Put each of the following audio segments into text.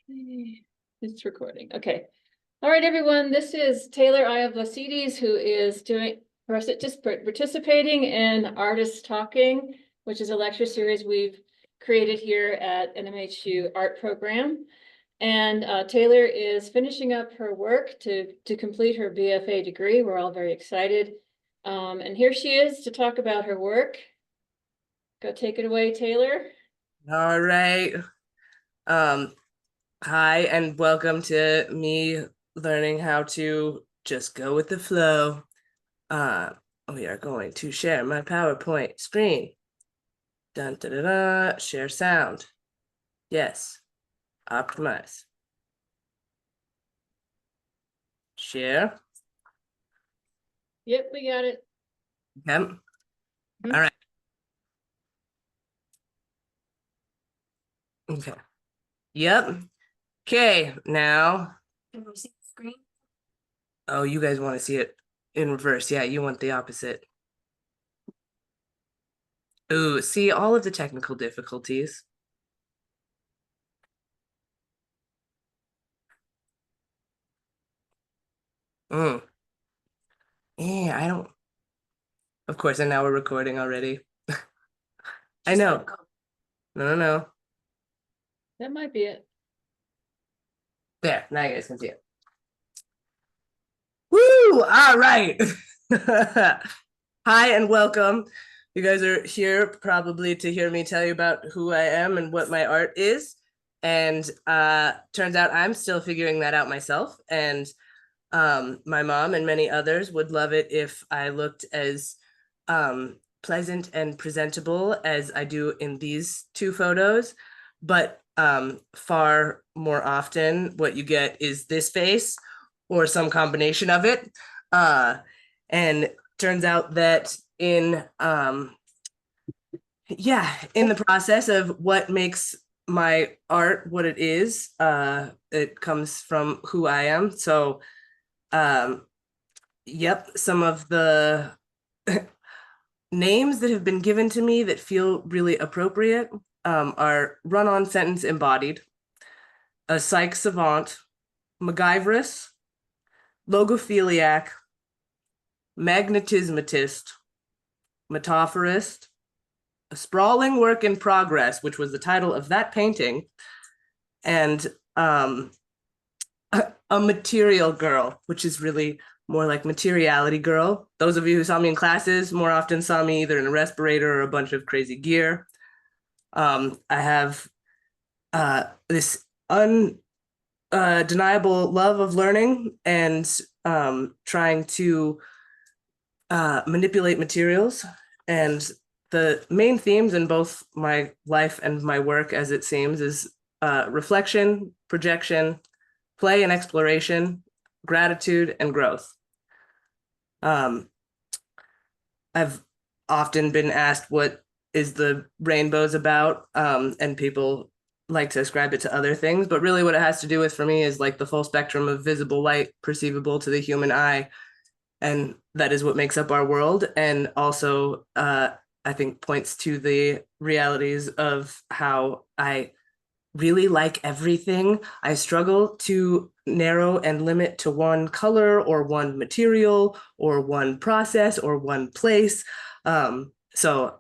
It's recording. Okay. All right, everyone. This is Taylor Iavlasides, who is participating in Artists Talking, which is a lecture series we've created here at NMHU art program. And Taylor is finishing up her work to complete her BFA degree. We're all very excited. And here she is to talk about her work. Go take it away, Taylor. All right. Hi, and welcome to me learning how to just go with the flow. We are going to share my PowerPoint screen. Dun, da, da, da. Share sound. Yes. Optimize. Share. Yep, we got it. Yep. All right. Okay. Yep. Okay, now. Can we see the screen? Oh, you guys want to see it in reverse. Yeah, you want the opposite. Ooh, see all of the technical difficulties. Yeah, I don't. Of course, and now we're recording already. I know. No. That might be it. There, now you guys can see it. Woo! All right. Hi and welcome. You guys are here probably to hear me tell you about who I am and what my art is. And turns out I'm still figuring that out myself. And my mom and many others would love it if I looked as pleasant and presentable as I do in these two photos. But far more often, what you get is this face or some combination of it. And turns out that in the process of what makes my art what it is, it comes from who I am. So some of the names that have been given to me that feel really appropriate are run-on sentence embodied, a psych savant, MacGyverist, logophiliac, magnetismatist, metaphorist, a sprawling work in progress, which was the title of that painting, and a material girl, which is really more like materiality girl. Those of you who saw me in classes more often saw me either in a respirator or a bunch of crazy gear. I have this undeniable love of learning and trying to manipulate materials. And the main themes in both my life and my work, as it seems, is reflection, projection, play and exploration, gratitude, and growth. I've often been asked what is the rainbows about, and people like to ascribe it to other things, but really what it has to do with for me is like the full spectrum of visible light perceivable to the human eye, and that is what makes up our world, and also I think points to the realities of how I really like everything. I struggle to narrow and limit to one color or one material or one process or one place. So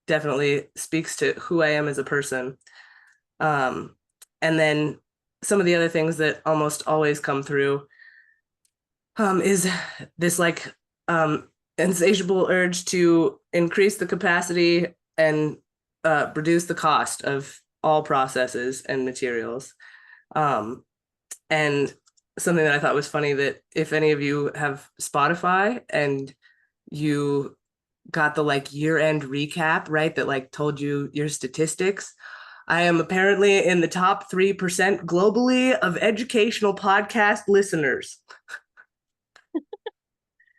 definitely speaks to who I am as a person. And then some of the other things that almost always come through is this like insatiable urge to increase the capacity and reduce the cost of all processes and materials. And something that I thought was funny, that if any of you have Spotify and you got the like year-end recap, right, that like told you your statistics, I am apparently in the top 3% globally of educational podcast listeners.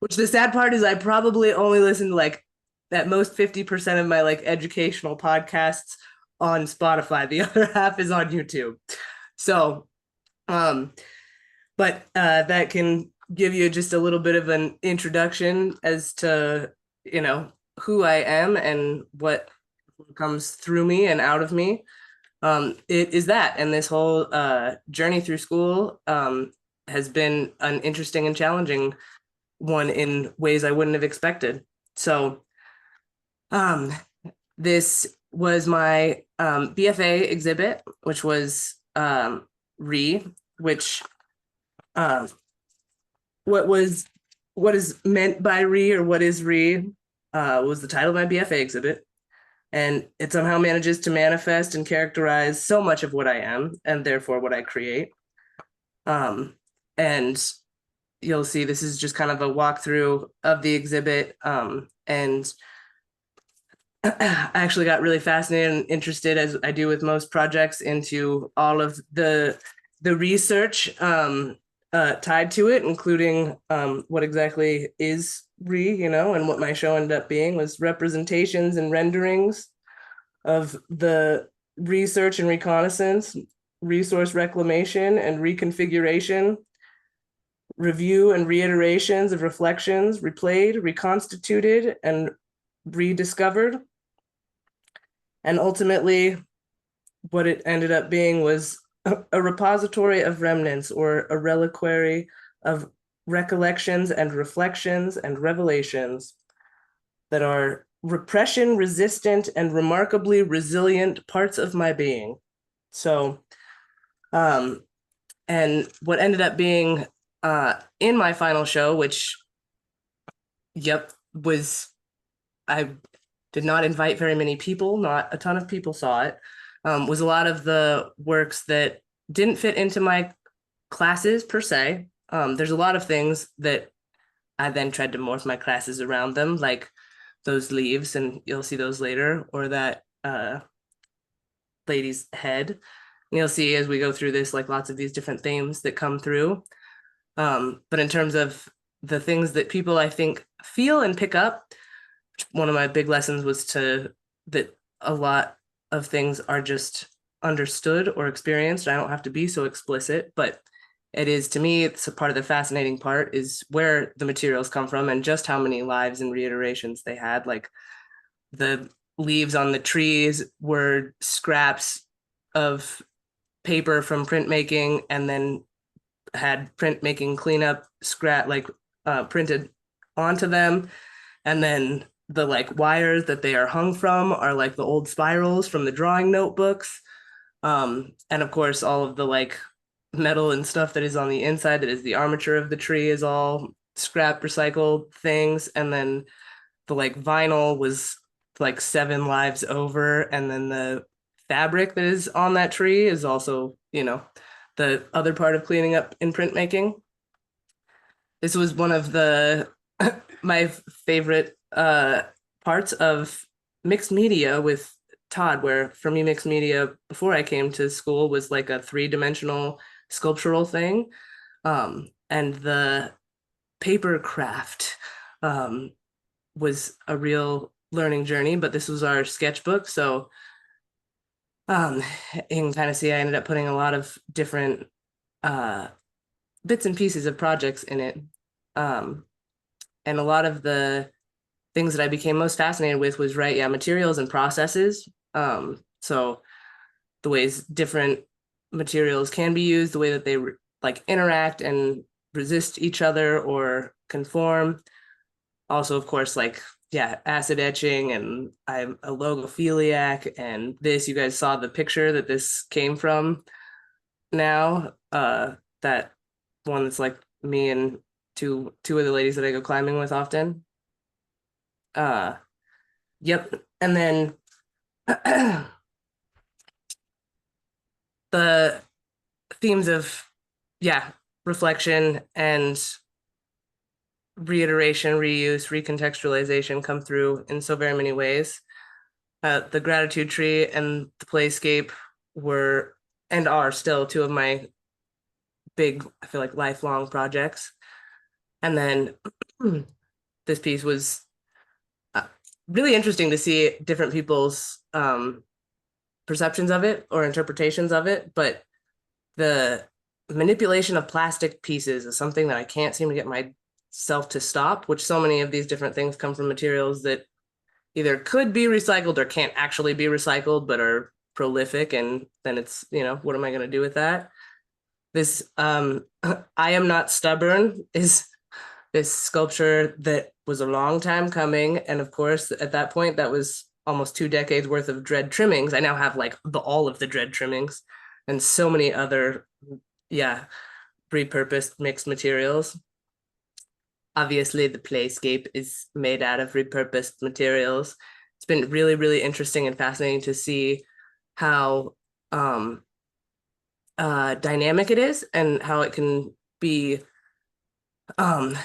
Which the sad part is I probably only listen to like at most 50% of my like educational podcasts on Spotify. The other half is on YouTube. So, but that can give you just a little bit of an introduction as to, who I am and what comes through me and out of me. It is that, and this whole journey through school has been an interesting and challenging one in ways I wouldn't have expected. So, um, this was my BFA exhibit, which was which um, what is meant by or what is was the title of my BFA exhibit. And it somehow manages to manifest and characterize so much of what I am and therefore what I create. And you'll see this is just kind of a walkthrough of the exhibit. And I actually got really fascinated and interested, as I do with most projects, into all of the research tied to it, including what exactly is and what my show ended up being was representations and renderings of the research and reconnaissance, resource reclamation and reconfiguration, review and reiterations of reflections, replayed, reconstituted, and rediscovered. And ultimately, what it ended up being was a repository of remnants, or a reliquary of recollections and reflections and revelations that are repression resistant and remarkably resilient parts of my being. So, and what ended up being in my final show, which, I did not invite very many people, not a ton of people saw it, was a lot of the works that didn't fit into my classes per se. There's a lot of things that I then tried to morph my classes around them, like those leaves, and you'll see those later, or that lady's head. And you'll see as we go through this, like lots of these different themes that come through. But in terms of the things that people, I think, feel and pick up, one of my big lessons was that a lot of things are just understood or experienced. I don't have to be so explicit, but it is, to me, it's a part of the fascinating part is where the materials come from and just how many lives and reiterations they had. Like the leaves on the trees were scraps of paper from printmaking, and then had printmaking cleanup printed onto them. And then the wires that they are hung from are like the old spirals from the drawing notebooks. And of course, all of the metal and stuff that is on the inside, that is the armature of the tree, is all scrap recycled things. And then the vinyl was 7 lives over. And then the fabric that is on that tree is also, the other part of cleaning up in printmaking. This was one of the my favorite parts of mixed media with Todd, where for me, mixed media before I came to school was like a 3-dimensional sculptural thing. And the paper craft was a real learning journey, but this was our sketchbook. So you can kind of see I ended up putting a lot of different bits and pieces of projects in it. And a lot of the things that I became most fascinated with was materials and processes. So the ways different materials can be used, the way that they interact and resist each other or conform. Also, of course, acid etching, and I'm a logophiliac, and you guys saw the picture that this came from now. That one that's me and two of the ladies that I go climbing with often. Yep. And then the themes of reflection and reiteration, reuse, recontextualization come through in so very many ways. The gratitude tree and the playscape were and are still two of my big, I feel like, lifelong projects. And then this piece was really interesting to see different people's perceptions of it or interpretations of it. But the manipulation of plastic pieces is something that I can't seem to get myself to stop, which so many of these different things come from materials that either could be recycled or can't actually be recycled, but are prolific, and then it's, you know, what am I going to do with that? This I Am Not Stubborn is this sculpture that was a long time coming, and of course at that point that was almost 2 decades worth of dread trimmings. I now have like all of the dread trimmings and so many other, yeah, repurposed mixed materials. Obviously the playscape is made out of repurposed materials. It's been really, really interesting and fascinating to see how dynamic it is, and how it can be um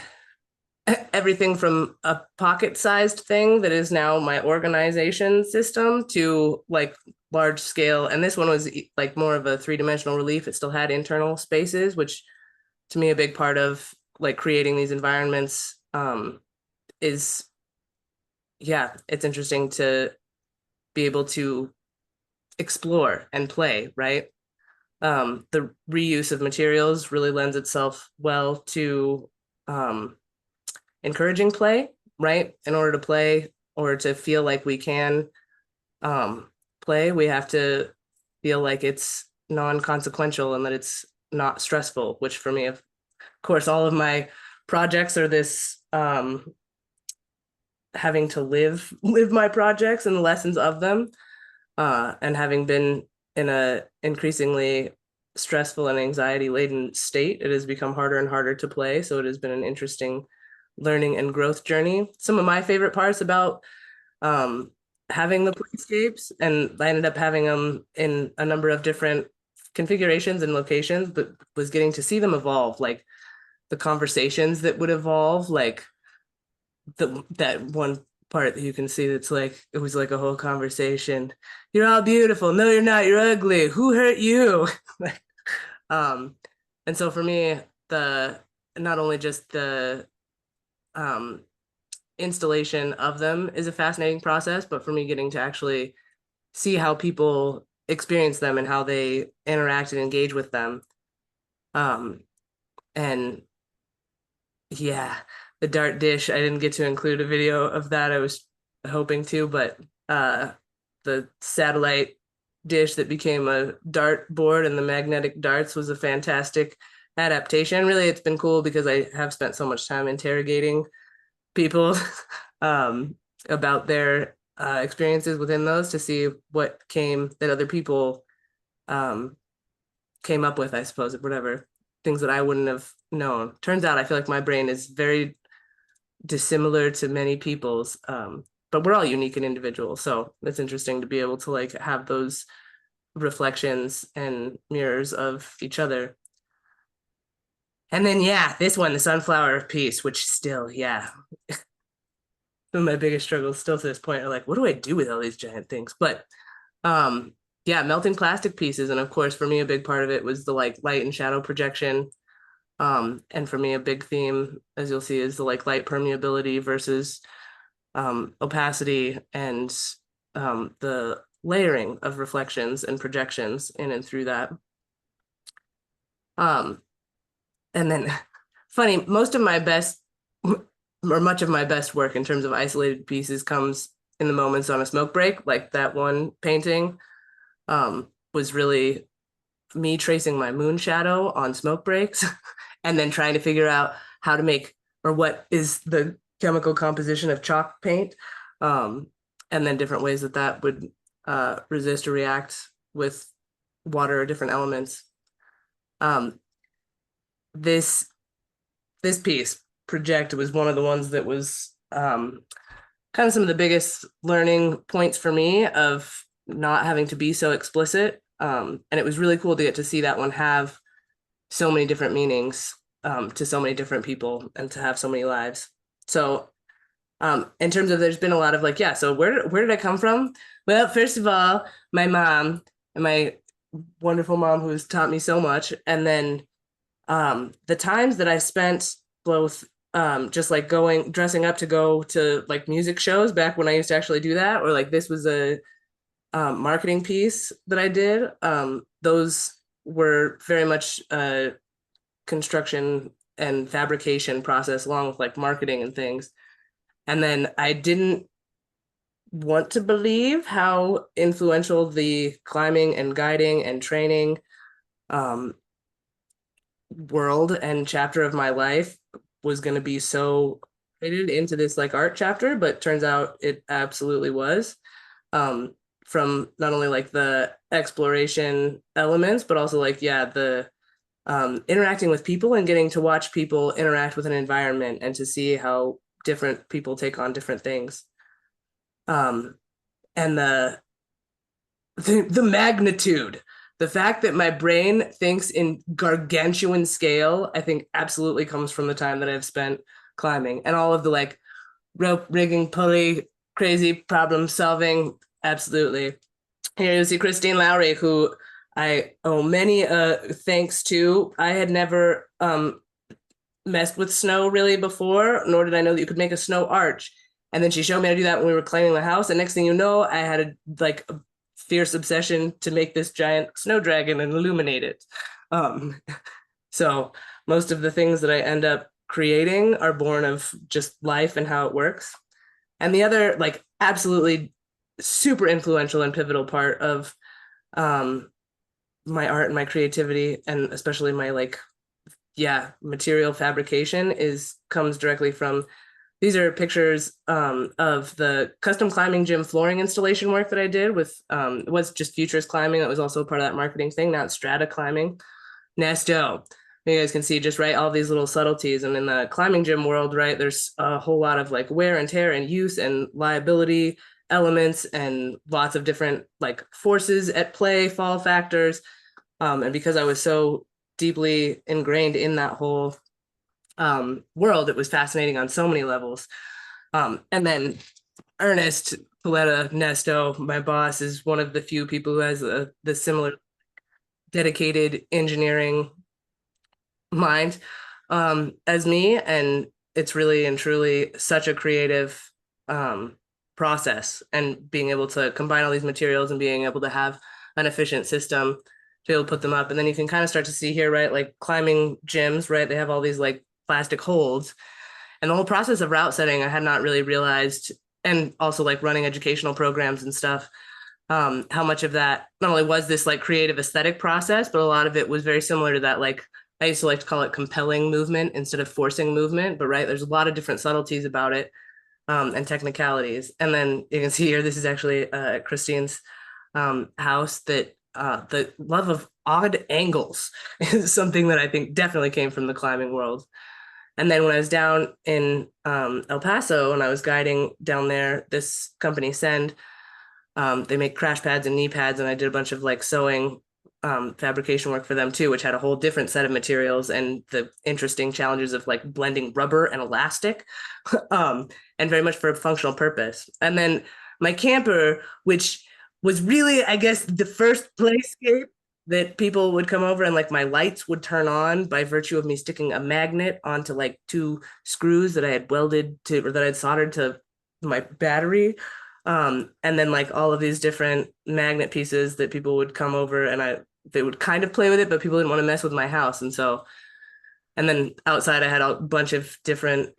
everything from a pocket-sized thing that is now my organization system to like large scale. And this one was like more of a three-dimensional relief. It still had internal spaces, which to me a big part of like creating these environments is, yeah, it's interesting to be able to explore and play, right? The reuse of materials really lends itself well to encouraging play, right? In order to play or to feel like we can play, we have to feel like it's non-consequential and that it's not stressful, which for me, of course, all of my projects are this having to live my projects and the lessons of them. And having been in a increasingly stressful and anxiety laden state, it has become harder and harder to play. So it has been an interesting learning and growth journey. Some of my favorite parts about having the playscapes, and I ended up having them in a number of different configurations and locations, but was getting to see them evolve, like the conversations that would evolve, like that one part that you can see that's like, it was like a whole conversation. You're all beautiful. No, you're not. You're ugly. Who hurt you? um, and so for me, the not only just the installation of them is a fascinating process, but for me getting to actually see how people experience them and how they interact and engage with them. And yeah, the dart dish, I didn't get to include a video of that. I was hoping to, but the satellite dish that became a dart board and the magnetic darts was a fantastic adaptation. Really, it's been cool because I have spent so much time interrogating people about their experiences within those, to see what came that other people came up with, I suppose, whatever things that I wouldn't have known. Turns out I feel like my brain is very dissimilar to many people's, but we're all unique and individual. So it's interesting to be able to like have those reflections and mirrors of each other. And then, yeah, this one, the sunflower piece, which still, yeah, some of my biggest struggles still to this point are like, what do I do with all these giant things? But yeah, melting plastic pieces. And of course, for me, a big part of it was the like light and shadow projection. And for me, a big theme, as you'll see, is the like light permeability versus opacity, and the layering of reflections and projections in and through that. And then funny, most of my best or much of my best work in terms of isolated pieces comes in the moments on a smoke break. Like that one painting was really me tracing my moon shadow on smoke breaks and then trying to figure out how to make, or what is the chemical composition of chalk paint, and then different ways that that would resist or react with water or different elements. This piece, Project, was one of the ones that was kind of some of the biggest learning points for me of not having to be so explicit. And it was really cool to get to see that one have so many different meanings to so many different people and to have so many lives. So in terms of, there's been a lot of like, yeah, so where did I come from? Well, first of all, my mom, and my wonderful mom who's taught me so much. And then the times that I spent both just like dressing up to go to like music shows back when I used to actually do that, or like this was a marketing piece that I did. Those were very much construction and fabrication process along with like marketing and things. And then I didn't want to believe how influential the climbing and guiding and training um, world and chapter of my life was going to be so fitted into this like art chapter, but turns out it absolutely was. Um, from not only like the exploration elements, but also like, yeah, the interacting with people and getting to watch people interact with an environment and to see how different people take on different things. Um, and the magnitude, the fact that my brain thinks in gargantuan scale, I think absolutely comes from the time that I've spent climbing and all of the like rope rigging, pulley, crazy problem solving. Absolutely. Here you see Christine Lowry, who I owe many thanks to. I had never messed with snow really before, nor did I know that you could make a snow arch. And then she showed me how to do that when we were claiming the house. And next thing you know, I had a fierce obsession to make this giant snow dragon and illuminate it. Um, so most of the things that I end up creating are born of just life and how it works. And the other, like, absolutely super influential and pivotal part of um, my art and my creativity, and especially my like, yeah, material fabrication is comes directly from these are pictures of the custom climbing gym flooring installation work that I did with it was just futures climbing. That was also part of that marketing thing. Now it's strata climbing. Nesto. You guys can see just right all these little subtleties. And in the climbing gym world, right, there's a whole lot of like wear and tear and use and liability elements and lots of different like forces at play, fall factors. And because I was so deeply ingrained in that whole world, it was fascinating on so many levels. And then Ernest Paletta Nesto, my boss, is one of the few people who has the similar dedicated engineering mind as me. And it's really and truly such a creative process. And being able to combine all these materials and being able to have an efficient system to be able to put them up. And then you can kind of start to see here, right? Like climbing gyms, right? They have all these like plastic holds. And the whole process of route setting, I had not really realized, and also like running educational programs and stuff, how much of that not only was this like creative aesthetic process, but a lot of it was very similar to that. Like I used to like to call it compelling movement instead of forcing movement, but right, there's a lot of different subtleties about it and technicalities. And then you can see here, this is actually Christine's house that the love of odd angles is something that I think definitely came from the climbing world. And then when I was down in El Paso and I was guiding down there, this company Send, they make crash pads and knee pads, and I did a bunch of like sewing fabrication work for them too, which had a whole different set of materials and the interesting challenges of like blending rubber and elastic, and very much for a functional purpose. And then my camper, which was really, I guess, the first playscape that people would come over and like my lights would turn on by virtue of me sticking a magnet onto like two screws that I had welded to or that I'd soldered to my battery. And then like all of these different magnet pieces that people would come over and they would kind of play with it, but people didn't want to mess with my house. And so, and then outside I had a bunch of different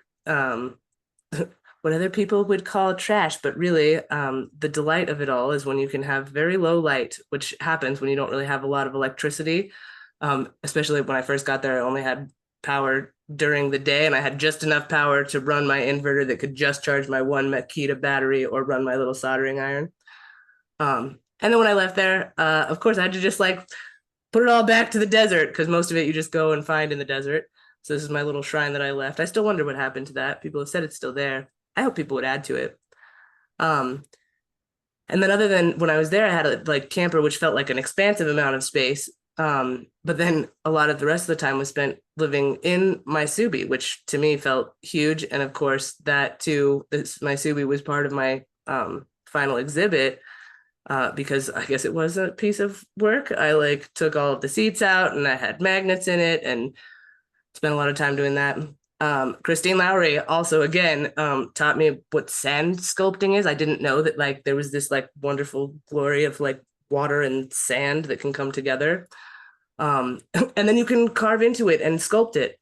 what other people would call trash, but really the delight of it all is when you can have very low light, which happens when you don't really have a lot of electricity. Especially when I first got there, I only had power during the day and I had just enough power to run my inverter that could just charge my one Makita battery or run my little soldering iron. And then when I left there, of course, I had to just like put it all back to the desert because most of it you just go and find in the desert. So this is my little shrine that I left. I still wonder what happened to that. People have said it's still there. I hope people would add to it. Um, and then other than when I was there, I had a like camper, which felt like an expansive amount of space. But then a lot of the rest of the time was spent living in my Subi, which to me felt huge. And of course, that too, my Subi was part of my final exhibit because I guess it was a piece of work. I like took all of the seats out and I had magnets in it and spent a lot of time doing that. Christine Lowry also again taught me what sand sculpting is. I didn't know that like there was this like wonderful glory of like water and sand that can come together. And then you can carve into it and sculpt it.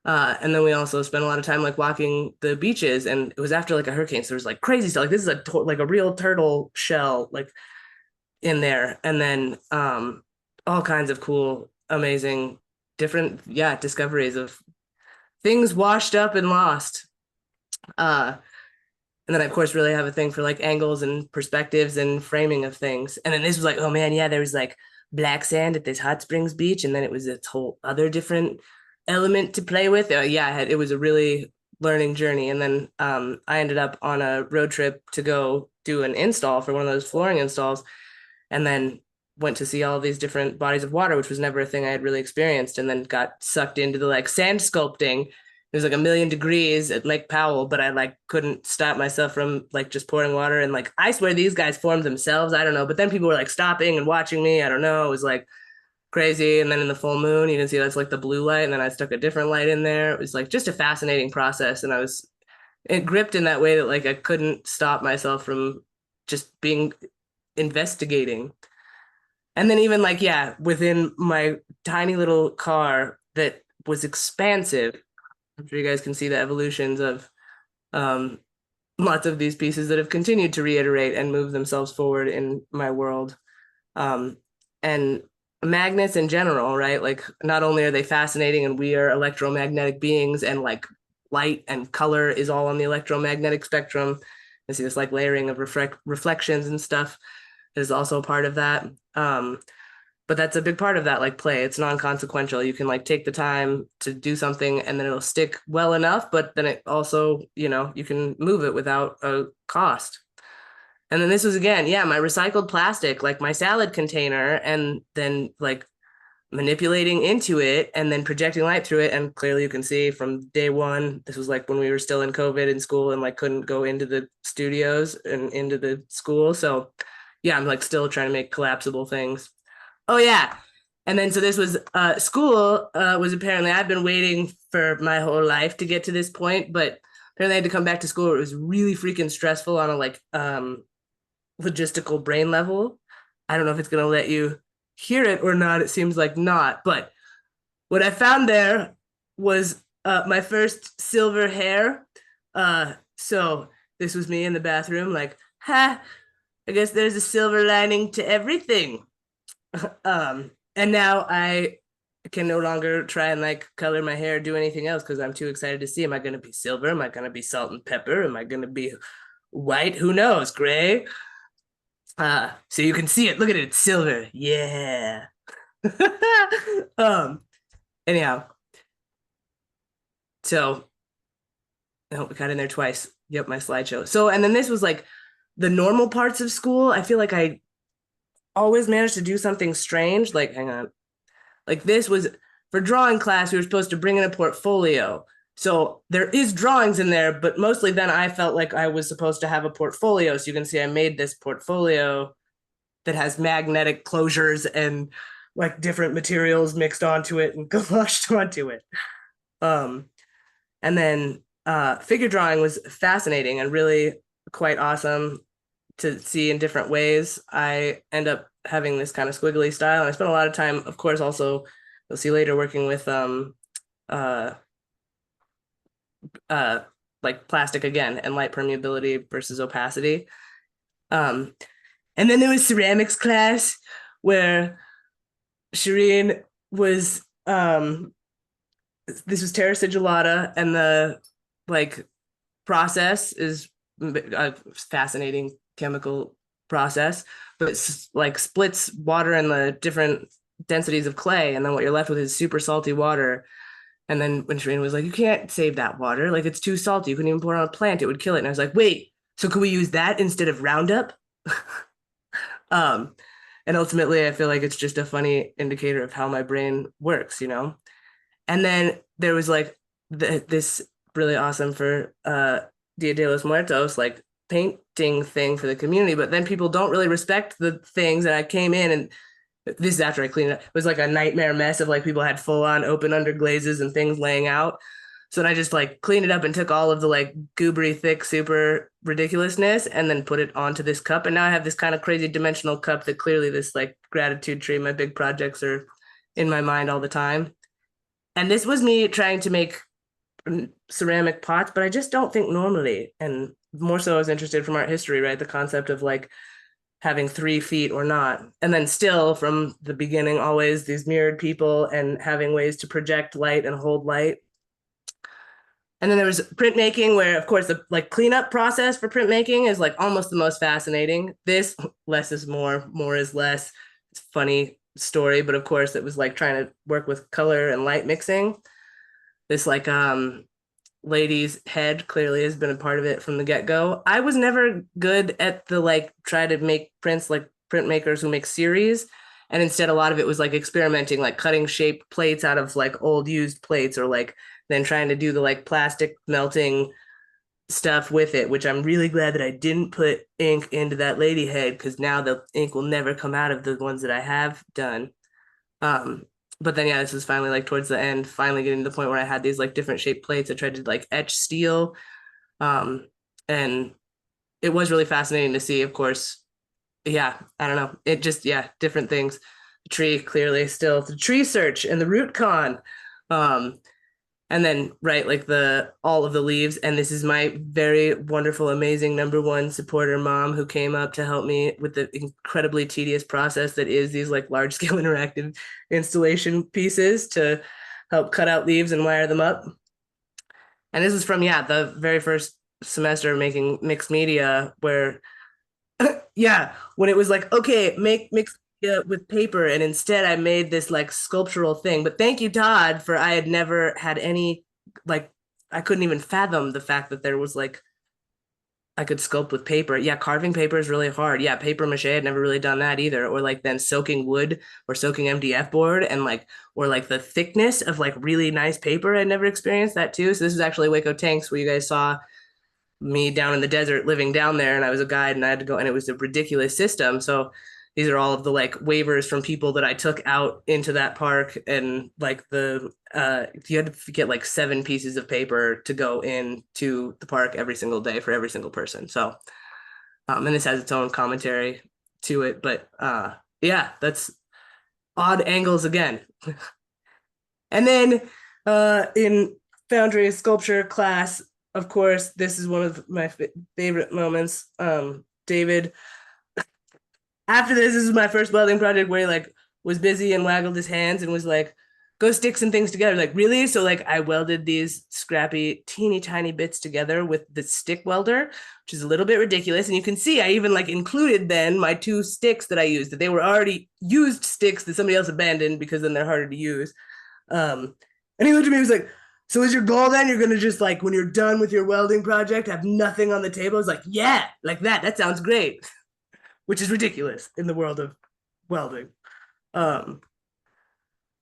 And then we also spent a lot of time like walking the beaches, and it was after like a hurricane, so there was like crazy stuff. Like this is like a real turtle shell like in there, and then all kinds of cool, amazing, different discoveries of things washed up and lost. Uh, and then I, of course, really have a thing for like angles and perspectives and framing of things. And then this was like, oh man, yeah, there was like black sand at this hot springs beach, and then it was this whole other different element to play with. It was a really learning journey. And then I ended up on a road trip to go do an install for one of those flooring installs, and then went to see all these different bodies of water, which was never a thing I had really experienced, and then got sucked into the like sand sculpting. It was like a million degrees at Lake Powell, but I like couldn't stop myself from like just pouring water. And like, I swear these guys formed themselves. I don't know. But then people were like stopping and watching me. I don't know. It was like crazy. And then in the full moon, you can see that's like the blue light. And then I stuck a different light in there. It was like just a fascinating process. And I was gripped in that way that like I couldn't stop myself from just being investigating. And then even like, yeah, within my tiny little car that was expansive, I'm sure you guys can see the evolutions of um, lots of these pieces that have continued to reiterate and move themselves forward in my world. And magnets in general, right? Like, not only are they fascinating and we are electromagnetic beings, and like light and color is all on the electromagnetic spectrum. I see this like layering of reflections and stuff is also a part of that. But that's a big part of that like play. It's non-consequential. You can like take the time to do something and then it'll stick well enough, but then it also, you can move it without a cost. And then this was again, yeah, my recycled plastic, like my salad container, and then like manipulating into it and then projecting light through it. And clearly you can see from day one, this was like when we were still in COVID in school and like couldn't go into the studios and into the school. So yeah, I'm like still trying to make collapsible things. Oh yeah. And then so this was school was apparently, I've been waiting for my whole life to get to this point, but apparently I had to come back to school. It was really freaking stressful on a like logistical brain level. I don't know if it's gonna let you hear it or not. It seems like not, but what I found there was my first silver hair. So this was me in the bathroom, like, ha, I guess there's a silver lining to everything. And now I can no longer try and like color my hair or do anything else because I'm too excited to see. Am I going to be silver? Am I going to be salt and pepper? Am I going to be white? Who knows? Gray? So you can see it. Look at it. It's silver. Yeah. um. Anyhow, so oh, we got in there twice. Yep, my slideshow. So and then this was like the normal parts of school. I feel like I always managed to do something strange. Like, hang on. Like this was for drawing class, we were supposed to bring in a portfolio. So there is drawings in there, but mostly then I felt like I was supposed to have a portfolio. So you can see I made this portfolio that has magnetic closures and like different materials mixed onto it and gouache onto it. Um, and then figure drawing was fascinating and really quite awesome to see in different ways. I end up having this kind of squiggly style. And I spent a lot of time, of course, also you'll see later working with uh like plastic again and light permeability versus opacity. And then there was ceramics class where Shireen was this was terra sigillata, and the like process is a fascinating chemical process, but it's like splits water in the different densities of clay, and then what you're left with is super salty water. And then when Shireen was like, you can't save that water, like it's too salty, you couldn't even pour it on a plant, it would kill it. And I was like, wait, so could we use that instead of Roundup? um and ultimately I feel like it's just a funny indicator of how my brain works. And then there was like this really awesome for Dia de los Muertos, like painting thing for the community, but then people don't really respect the things. And I came in, and this is after I cleaned it up. It was like a nightmare mess of like people had full on open under glazes and things laying out. So then I just like cleaned it up and took all of the like goobery, thick, super ridiculousness and then put it onto this cup. And now I have this kind of crazy dimensional cup that clearly this like gratitude tree, my big projects are in my mind all the time. And this was me trying to make ceramic pots, but I just don't think normally. And more so, I was interested from art history, right? The concept of like having 3 feet or not. And then still from the beginning, always these mirrored people and having ways to project light and hold light. And then there was printmaking, where of course the like cleanup process for printmaking is like almost the most fascinating. This less is more, more is less. It's a funny story, but of course it was like trying to work with color and light mixing. This like lady's head clearly has been a part of it from the get-go. I was never good at the like try to make prints like printmakers who make series. And instead, a lot of it was like experimenting, like cutting shaped plates out of like old used plates, or like then trying to do the like plastic melting stuff with it, which I'm really glad that I didn't put ink into that lady head, because now the ink will never come out of the ones that I have done. Um, but then yeah, this was finally like towards the end, finally getting to the point where I had these like different shaped plates. I tried to like etch steel. Um, and it was really fascinating to see, of course. Yeah, I don't know. It just, yeah, different things. The tree clearly still the tree search and the root con. Um, and then right, like the all of the leaves. And this is my very wonderful, amazing #1 supporter mom, who came up to help me with the incredibly tedious process that is these like large scale interactive installation pieces to help cut out leaves and wire them up. And this is from, yeah, the very first semester making mixed media, where yeah, when it was like, okay, make mixed media with paper, and instead I made this like sculptural thing. But thank you, Todd, for I had never had any like, I couldn't even fathom the fact that there was like I could sculpt with paper. Yeah, carving paper is really hard. Yeah, paper mache, I'd never really done that either. Or like then soaking wood or soaking MDF board, and like, or like the thickness of like really nice paper. I'd never experienced that too. So this is actually Waco Tanks, where you guys saw me down in the desert living down there, and I was a guide and I had to go, and it was a ridiculous system. So these are all of the like waivers from people that I took out into that park, and like the you had to get like 7 pieces of paper to go into the park every single day for every single person. So and this has its own commentary to it, but yeah, that's odd angles again. And then in foundry sculpture class, of course, this is one of my favorite moments. David, after this is my first welding project, where he like was busy and waggled his hands and was like, go stick some things together. Like, really? So like I welded these scrappy, teeny tiny bits together with the stick welder, which is a little bit ridiculous. And you can see I even like included then my 2 sticks that I used, that they were already used sticks that somebody else abandoned, because then they're harder to use. And he looked at me, he was like, so is your goal then you're gonna just like, when you're done with your welding project, have nothing on the table? I was like, yeah, like that sounds great. Which is ridiculous in the world of welding. Um,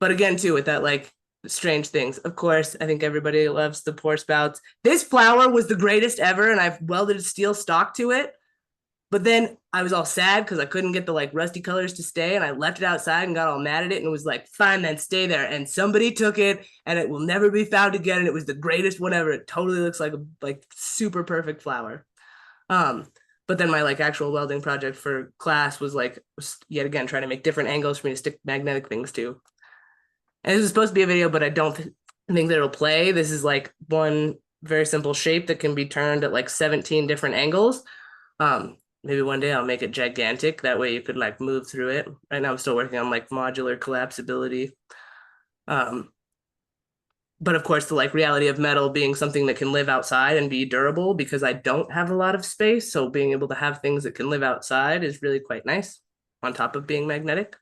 but again, too, with that like strange things. Of course, I think everybody loves the pour spouts. This flower was the greatest ever, and I've welded a steel stock to it. But then I was all sad because I couldn't get the like rusty colors to stay, and I left it outside and got all mad at it, and was like, fine, then stay there. And somebody took it, and it will never be found again. And it was the greatest one ever. It totally looks like a like super perfect flower. Um, but then my like actual welding project for class was like yet again trying to make different angles for me to stick magnetic things to. And this is supposed to be a video, but I don't think that it'll play. This is like one very simple shape that can be turned at like 17 different angles. Maybe one day I'll make it gigantic. That way you could like move through it. Right now I'm still working on like modular collapsibility. Um, but of course the like reality of metal being something that can live outside and be durable, because I don't have a lot of space. So being able to have things that can live outside is really quite nice, on top of being magnetic.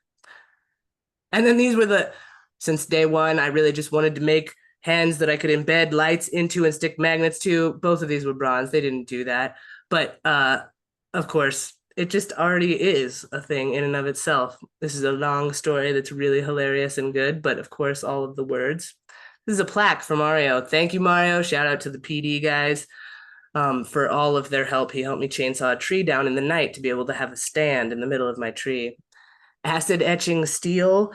And then these were the, since day one, I really just wanted to make hands that I could embed lights into and stick magnets to. Both of these were bronze. They didn't do that. But of course, it just already is a thing in and of itself. This is a long story that's really hilarious and good, but of course, all of the words. This is a plaque for Mario. Thank you, Mario. Shout out to the PD guys for all of their help. He helped me chainsaw a tree down in the night to be able to have a stand in the middle of my tree. Acid etching steel.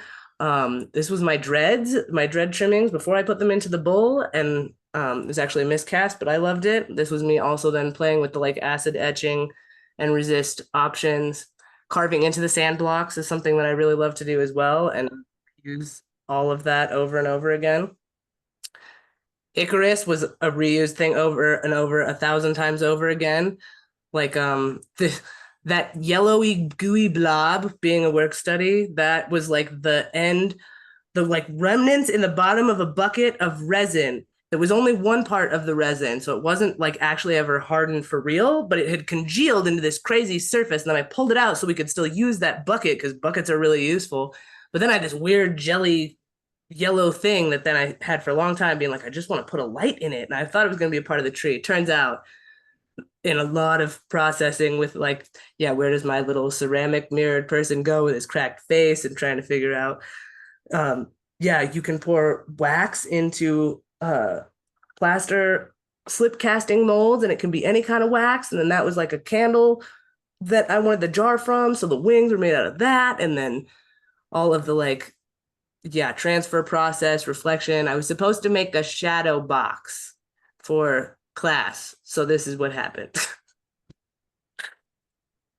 This was my dread trimmings before I put them into the bowl, and it was actually a miscast, but I loved it. This was me also then playing with the like acid etching and resist options. Carving into the sand blocks is something that I really love to do as well, and use all of that over and over again. Icarus was a reused thing over and over 1,000 times over again. Like that yellowy gooey blob being a work study, that was like the like remnants in the bottom of a bucket of resin. There was only one part of the resin, so it wasn't like actually ever hardened for real, but it had congealed into this crazy surface. And then I pulled it out so we could still use that bucket because buckets are really useful. But then I had this weird jelly yellow thing that then I had for a long time being like, I just want to put a light in it. And I thought it was going to be a part of the tree. Turns out in a lot of processing with like, yeah, where does my little ceramic mirrored person go with his cracked face and trying to figure out yeah, you can pour wax into plaster slip casting molds and it can be any kind of wax. And then that was like a candle that I wanted the jar from. So the wings were made out of that. And then all of the like, yeah, transfer process, reflection. I was supposed to make a shadow box for class. So this is what happened.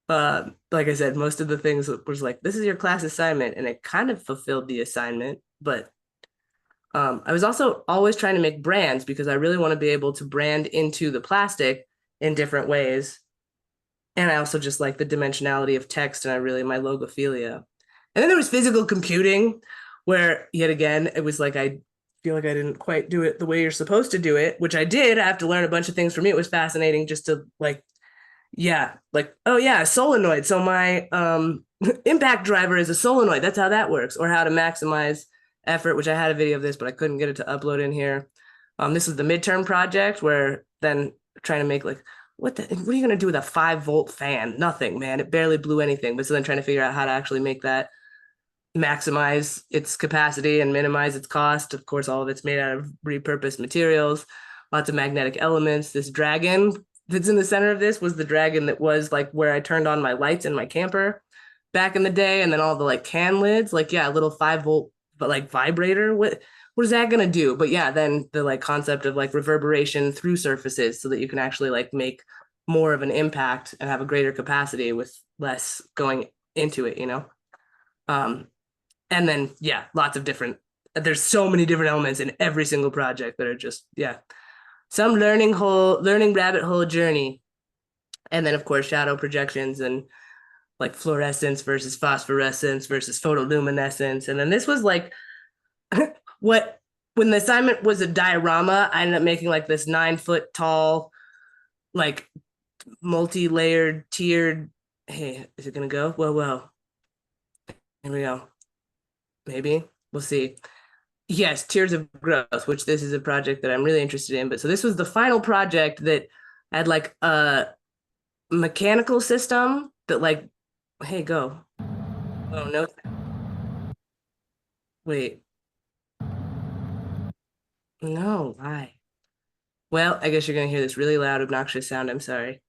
Like I said, most of the things was like, this is your class assignment, and it kind of fulfilled the assignment, but I was also always trying to make brands because I really want to be able to brand into the plastic in different ways. And I also just like the dimensionality of text, and I really my logophilia. And then there was physical computing, where yet again, it was like I feel like I didn't quite do it the way you're supposed to do it, which I did. I have to learn a bunch of things. For me, it was fascinating just to like, yeah, like, oh yeah, a solenoid. So my impact driver is a solenoid. That's how that works, or how to maximize effort, which I had a video of this, but I couldn't get it to upload in here. This is the midterm project where then trying to make like, what are you gonna do with a 5-volt fan? Nothing, man. It barely blew anything. But so then trying to figure out how to actually make that maximize its capacity and minimize its cost. Of course, all of it's made out of repurposed materials, lots of magnetic elements. This dragon that's in the center of this was the dragon that was like where I turned on my lights in my camper back in the day. And then all the like can lids, like, yeah, a little 5-volt, but like vibrator. What is that gonna do? But yeah, then the like concept of like reverberation through surfaces so that you can actually like make more of an impact and have a greater capacity with less going into it, you know? Um, and then yeah, lots of different, there's so many different elements in every single project that are just, yeah, some learning rabbit hole journey. And then of course shadow projections and like fluorescence versus phosphorescence versus photoluminescence. And then this was like what, when the assignment was a diorama, I ended up making like this 9-foot tall, like multi-layered, tiered. Hey, is it gonna go? Whoa. Here we go. Maybe we'll see. Yes, Tears of Growth, which this is a project that I'm really interested in. But so this was the final project that had like a mechanical system that like, hey, go. Oh no. Wait. No, why? Well, I guess you're gonna hear this really loud, obnoxious sound. I'm sorry.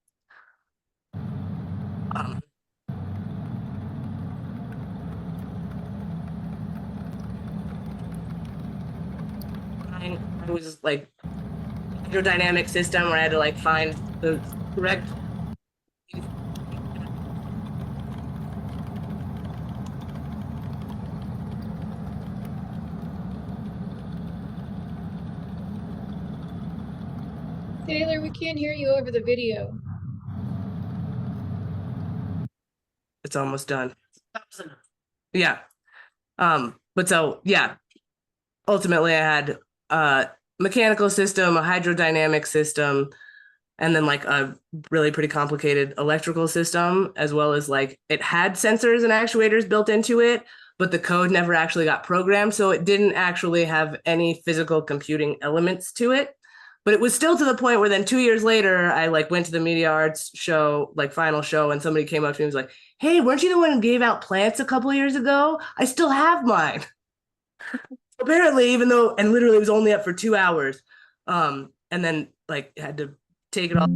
Um, it was like hydrodynamic system where I had to like find the correct. Taylor, we can't hear you over the video. It's almost done. Yeah. But so yeah, ultimately I had a mechanical system, a hydrodynamic system, and then like a really pretty complicated electrical system, as well as like it had sensors and actuators built into it, but the code never actually got programmed. So it didn't actually have any physical computing elements to it. But it was still to the point where then 2 years later, I like went to the media arts show, like final show, and somebody came up to me and was like, hey, weren't you the one who gave out plants a couple of years ago? I still have mine. Apparently, even though, and literally it was only up for 2 hours. And then like had to take it all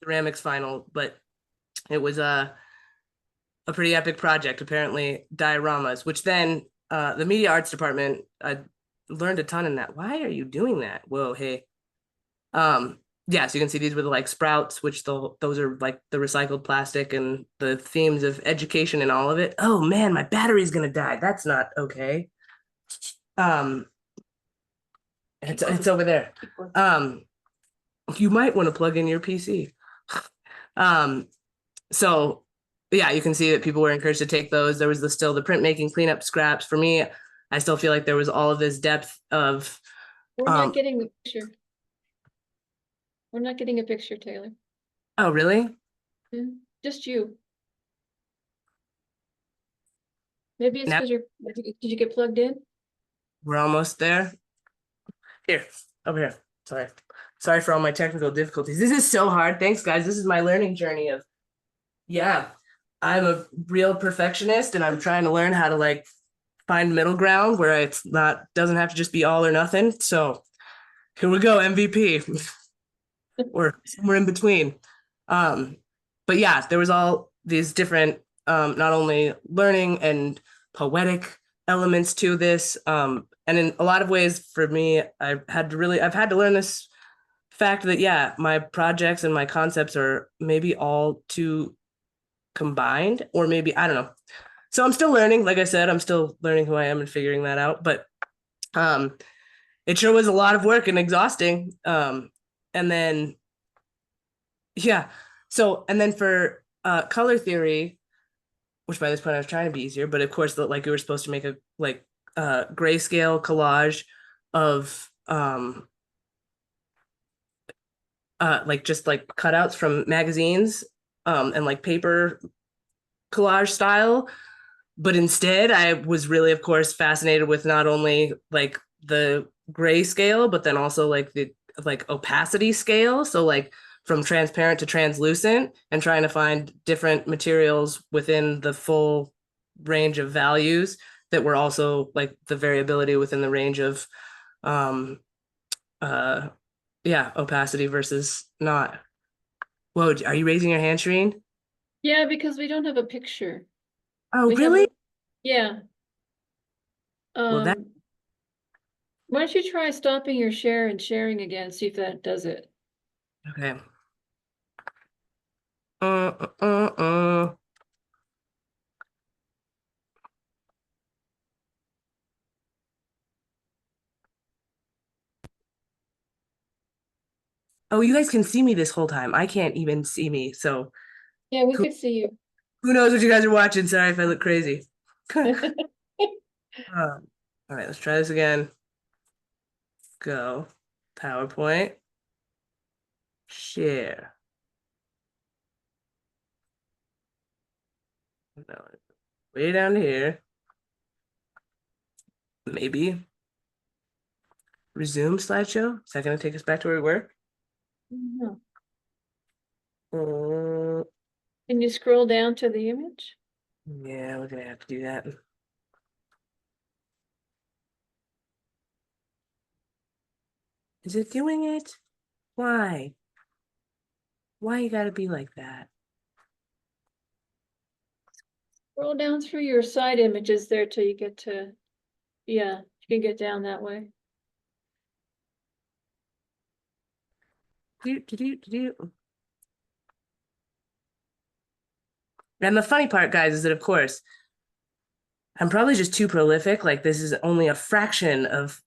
ceramics final, but it was a pretty epic project, apparently dioramas, which then the media arts department, I learned a ton in that. Why are you doing that? Whoa, hey. Yeah, so you can see these were the like sprouts, which those are like the recycled plastic and the themes of education and all of it. Oh man, my battery's gonna die. That's not okay. Um, It's over there. You might want to plug in your PC. So yeah, you can see that people were encouraged to take those. There was still the printmaking cleanup scraps. For me, I still feel like there was all of this depth of We're not getting the picture. We're not getting a picture, Taylor. oh really? Just you. Maybe it's Now because did you get plugged in? we're almost there. Here, over here. Sorry for all my technical difficulties. This is so hard. Thanks, guys. This is my learning journey of, yeah, I'm a real perfectionist and I'm trying to learn how to like find middle ground where it's not, doesn't have to just be all or nothing. So here we go, MVP or somewhere in between. But yeah, there was all these different, not only learning and poetic elements to this. And in a lot of ways for me, I've had to learn this fact that, yeah, my projects and my concepts are maybe all too combined, or maybe, I don't know. So I'm still learning. Like I said, I'm still learning who I am and figuring that out. But it sure was a lot of work and exhausting. And then, yeah. So, and then for color theory, which by this point I was trying to be easier, but of course, like we were supposed to make a like grayscale collage of like just like cutouts from magazines and like paper collage style. But instead, I was really, of course, fascinated with not only like the grayscale, but then also like the like opacity scale. So like from transparent to translucent, and trying to find different materials within the full range of values that were also like the variability within the range of um uh yeah, opacity versus not. Whoa, are you raising your hand, Shereen? Yeah, because we don't have a picture. Oh, We have really? yeah. Well, that Why don't you try stopping your share and sharing again, see if that does it. okay. Uh, uh, uh, uh. Oh, you guys can see me this whole time. I can't even see me. So Yeah, we who, could see you. who knows what you guys are watching? Sorry if I look crazy. All right, let's try this again. Go. PowerPoint. Share. No, way down here. Maybe. Resume slideshow. Is that going to take us back to where we were? No. Uh, Can you scroll down to the image? yeah, we're going to have to do that. Is it doing it? Why? Why you gotta be like that? Scroll down through your side images there till you get to, yeah, you can get down that way. And the funny part, guys, is that of course, I'm probably just too prolific. Like this is only a fraction of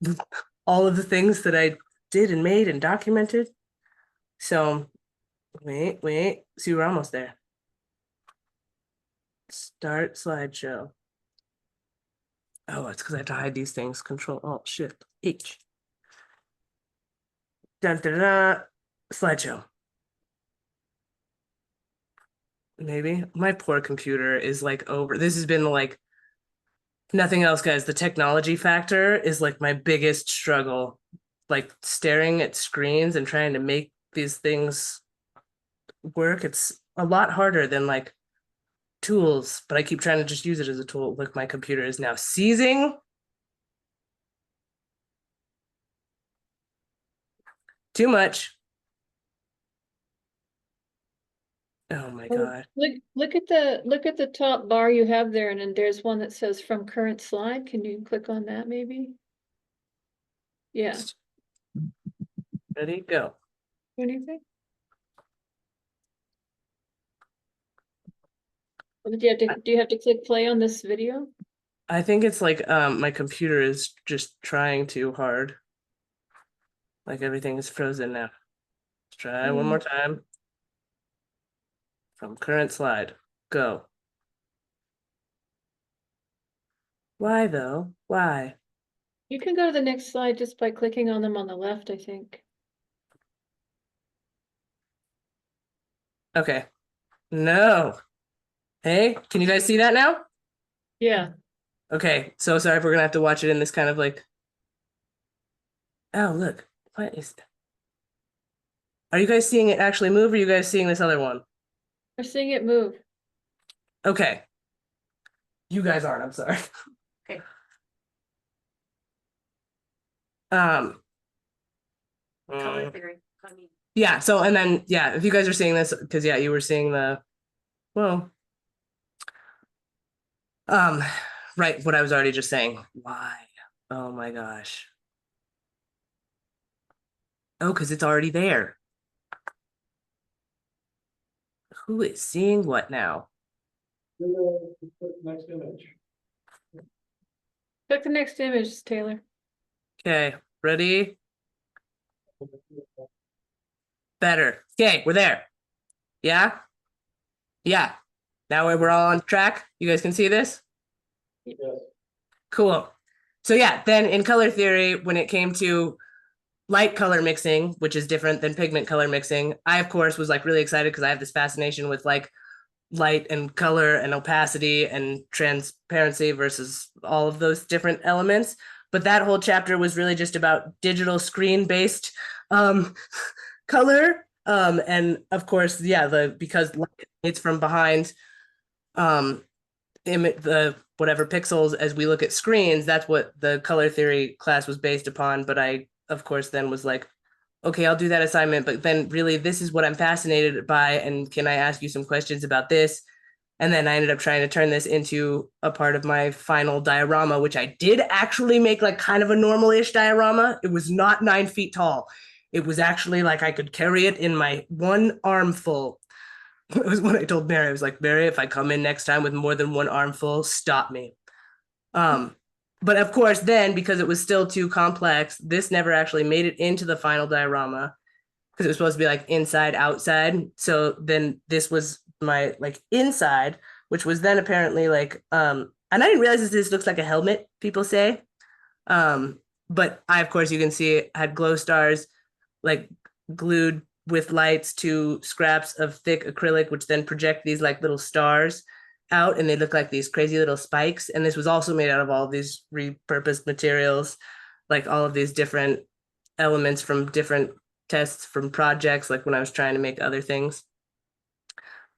all of the things that I did and made and documented. So wait. See, we're almost there. Start slideshow. Oh, it's because I have to hide these things. Control Alt Shift H. Dun, dun, dun, slideshow. Maybe my poor computer is like over. This has been like nothing else, guys. The technology factor is like my biggest struggle. Like staring at screens and trying to make these things work. It's a lot harder than like tools, but I keep trying to just use it as a tool. Look, my computer is now seizing. Too much. Oh my God. Look at the top bar you have there, and then there's one that says from current slide. Can you click on that maybe? Yeah. Ready, go. Anything? Do you have to click play on this video? I think it's like my computer is just trying too hard. Like everything is frozen now. Let's try one more time. From current slide, go. Why though? Why? You can go to the next slide just by clicking on them on the left, I think. Okay. No. Hey, can you guys see that now? Yeah. Okay, so sorry if we're gonna have to watch it in this kind of like. Oh, look. What is that? Are you guys seeing it actually move, or are you guys seeing this other one? We're seeing it move. Okay. You guys aren't, I'm sorry. Okay. Um, Color theory. yeah, so and then yeah, if you guys are seeing this, because yeah, you were seeing the well, um, right, what I was already just saying. Why? Oh my gosh. Oh, because it's already there. Who is seeing what now? Next image. Click the next image, Taylor. Okay, ready? Better. Okay, we're there. Yeah? Yeah. Now we're all on track. You guys can see this? Yes. Cool. So yeah, then in color theory, when it came to light color mixing, which is different than pigment color mixing, I of course was like really excited because I have this fascination with like light and color and opacity and transparency versus all of those different elements. But that whole chapter was really just about digital screen based color. And of course, yeah, because it's from behind the whatever pixels as we look at screens, that's what the color theory class was based upon. But I, of course, then was like, okay, I'll do that assignment, but then really this is what I'm fascinated by. And can I ask you some questions about this? And then I ended up trying to turn this into a part of my final diorama, which I did actually make like kind of a normal-ish diorama. It was not 9 feet tall. It was actually like I could carry it in my one armful. It was what I told Mary. I was like, Mary, if I come in next time with more than one armful, stop me. Um, but of course, then because it was still too complex, this never actually made it into the final diorama because it was supposed to be like inside, outside. So then this was my like inside, which was then apparently like, and I didn't realize this looks like a helmet, people say. Um, but I, of course, you can see it had glow stars like glued with lights to scraps of thick acrylic, which then project these like little stars out and they look like these crazy little spikes. And this was also made out of all of these repurposed materials, like all of these different elements from different tests from projects, like when I was trying to make other things.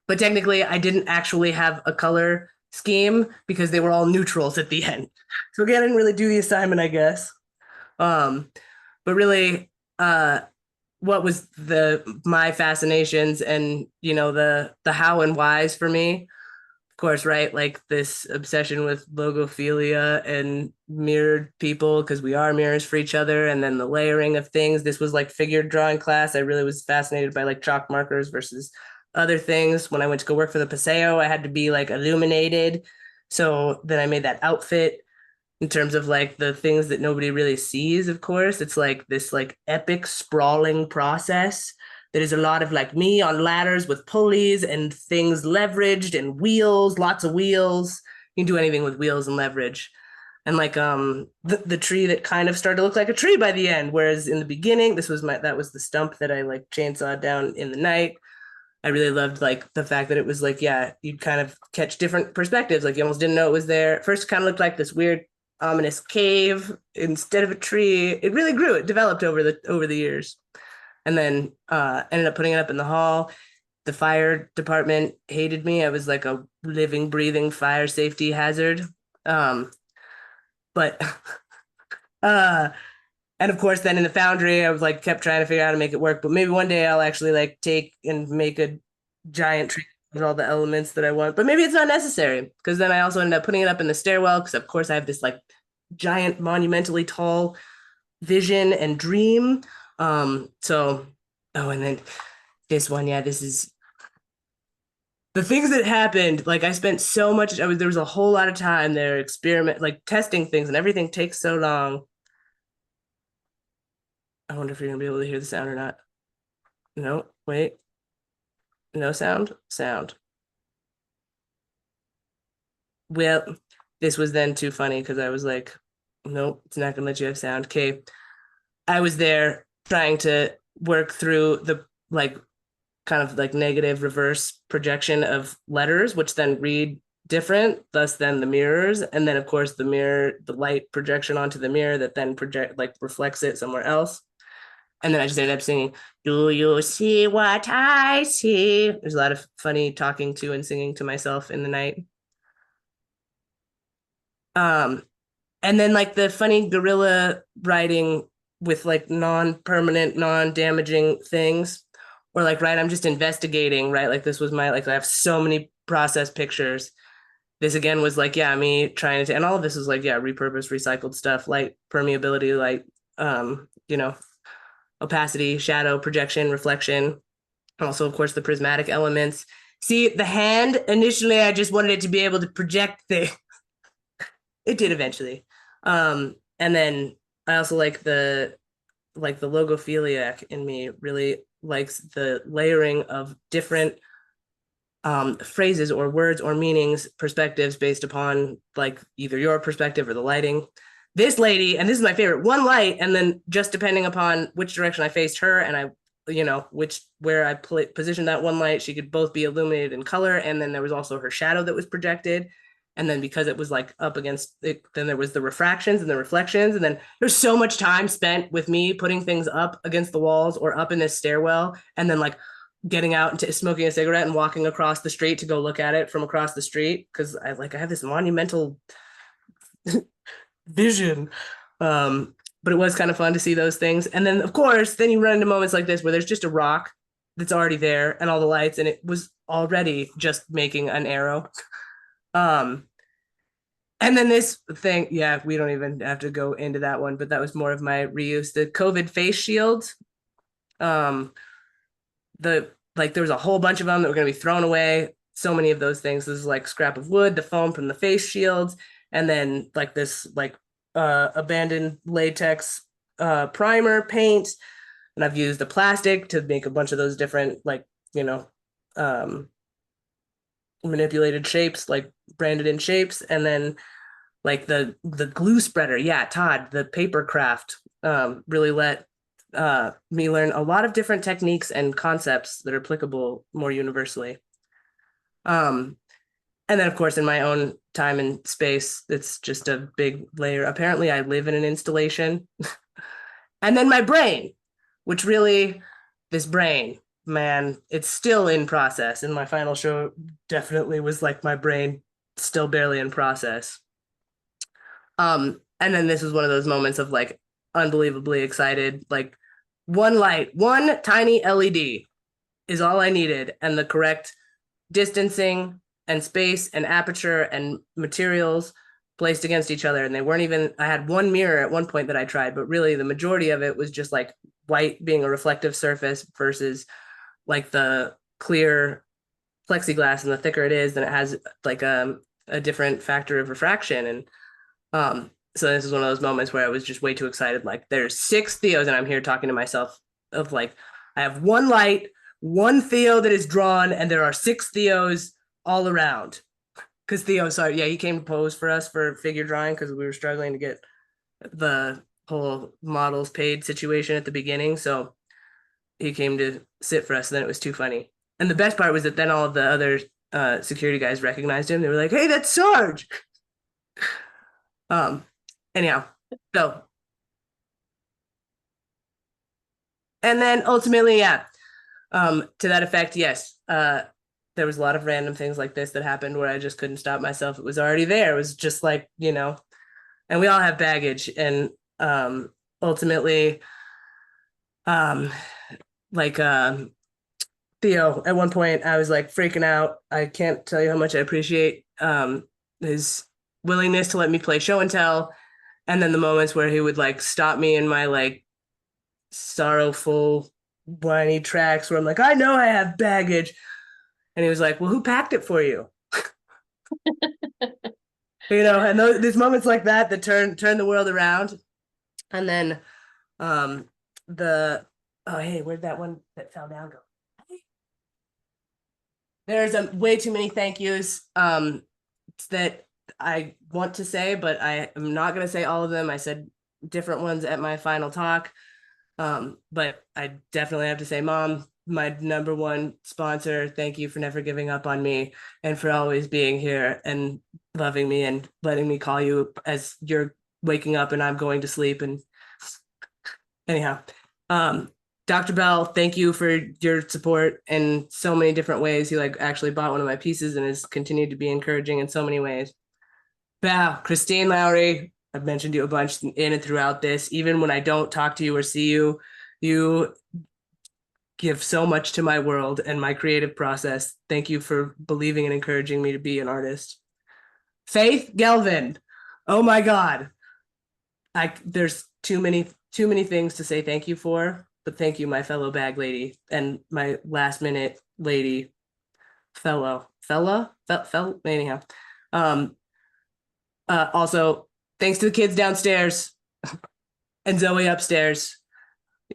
But technically, I didn't actually have a color scheme because they were all neutrals at the end. So again, I didn't really do the assignment, I guess. But really, what was my fascinations and the how and whys for me, of course, right? Like this obsession with logophilia and mirrored people because we are mirrors for each other. And then the layering of things. This was like figured drawing class. I really was fascinated by like chalk markers versus other things. When I went to go work for the Paseo, I had to be like illuminated. So then I made that outfit in terms of like the things that nobody really sees, of course. It's like this like epic sprawling process that is a lot of like me on ladders with pulleys and things leveraged and wheels, lots of wheels. You can do anything with wheels and leverage. And like the tree that kind of started to look like a tree by the end. Whereas in the beginning, that was the stump that I like chainsawed down in the night. I really loved like the fact that it was like, yeah, you'd kind of catch different perspectives. Like you almost didn't know it was there. First, it kind of looked like this weird ominous cave instead of a tree. It really grew. It developed over the years, and then ended up putting it up in the hall. The fire department hated me. I was like a living, breathing fire safety hazard. But uh, and of course, then in the foundry, I was like kept trying to figure out how to make it work. But maybe one day I'll actually like take and make a giant tree with all the elements that I want. But maybe it's not necessary because then I also ended up putting it up in the stairwell because of course I have this like giant, monumentally tall vision and dream. So oh, and then this one, yeah, this is the things that happened. Like I spent so much. There was a whole lot of time there, experiment, like testing things, and everything takes so long. I wonder if you're gonna be able to hear the sound or not. No, wait. No sound? Sound. Well, this was then too funny because I was like, nope, it's not gonna let you have sound. Okay. I was there trying to work through the like kind of like negative reverse projection of letters, which then read different, thus then the mirrors. And then of course the mirror, the light projection onto the mirror that then project like reflects it somewhere else. And then I just ended up singing, "Do you see what I see?" There's a lot of funny talking to and singing to myself in the night. Um, and then like the funny guerrilla writing with like non-permanent, non-damaging things, or like, right, I'm just investigating, right? Like this was my, like I have so many process pictures. This again was like, yeah, me trying to, and all of this is like, yeah, repurposed, recycled stuff, light permeability, light, you know, opacity, shadow, projection, reflection. Also, of course, the prismatic elements. See, the hand, initially, I just wanted it to be able to project things. It did eventually. And then I also like the logophiliac in me really likes the layering of different phrases or words or meanings, perspectives based upon like either your perspective or the lighting. This lady, and this is my favorite, one light, and then just depending upon which direction I faced her and I, you know, which where I positioned that one light, she could both be illuminated in color, and then there was also her shadow that was projected. And then because it was like up against it, then there was the refractions and the reflections. And then there's so much time spent with me putting things up against the walls or up in this stairwell. And then like getting out and smoking a cigarette and walking across the street to go look at it from across the street. Cause I have this monumental vision. But it was kind of fun to see those things. And then of course, then you run into moments like this where there's just a rock that's already there and all the lights, and it was already just making an arrow. Um, and then this thing, yeah, we don't even have to go into that one, but that was more of my reuse. The COVID face shield. Um, the like there was a whole bunch of them that were going to be thrown away. So many of those things. This is like scrap of wood, the foam from the face shields, and then like this like abandoned latex primer paint. And I've used the plastic to make a bunch of those different like, you know, um manipulated shapes, like branded in shapes, and then like the glue spreader. Yeah, Todd, the paper craft really let me learn a lot of different techniques and concepts that are applicable more universally. Um, and then, of course, in my own time and space, it's just a big layer. Apparently, I live in an installation. And then my brain, which really, this brain, man, it's still in process. And my final show definitely was like my brain still barely in process. And then this was one of those moments of like unbelievably excited, like one light, one tiny LED is all I needed, and the correct distancing and space and aperture and materials placed against each other. And they weren't even, I had one mirror at one point that I tried, but really the majority of it was just like white being a reflective surface versus like the clear plexiglass, and the thicker it is, then it has like a different factor of refraction. And so this is one of those moments where I was just way too excited. Like there's 6 Theos, and I'm here talking to myself of like, I have one light, one Theo that is drawn, and there are 6 Theos all around. Because Theo, sorry, yeah, he came to pose for us for figure drawing because we were struggling to get the whole models paid situation at the beginning. So he came to sit for us, and then it was too funny. And the best part was that then all of the other security guys recognized him. They were like, "Hey, that's Sarge." Um, anyhow, so and then ultimately, yeah, to that effect, yes. There was a lot of random things like this that happened where I just couldn't stop myself. It was already there. It was just like, you know, and we all have baggage. And ultimately, um, like Theo, at one point I was like freaking out. I can't tell you how much I appreciate his willingness to let me play show and tell. And then the moments where he would like stop me in my like sorrowful, whiny tracks where I'm like, I know I have baggage. And he was like, well, who packed it for you? You know, and there's moments like that that turn the world around. And then oh, hey, where'd that one that fell down go? There's way too many thank yous that I want to say, but I am not going to say all of them. I said different ones at my final talk. But I definitely have to say, Mom, my number one sponsor, thank you for never giving up on me and for always being here and loving me and letting me call you as you're waking up and I'm going to sleep. And anyhow, Dr. Bell, thank you for your support in so many different ways. You like actually bought one of my pieces and has continued to be encouraging in so many ways. Wow, Christine Lowry, I've mentioned you a bunch in and throughout this. Even when I don't talk to you or see you, you give so much to my world and my creative process. Thank you for believing and encouraging me to be an artist. Faith Gelvin, oh my God. There's too many things to say thank you for, but thank you, my fellow bag lady and my last minute lady anyhow. Also, thanks to the kids downstairs and Zoe upstairs.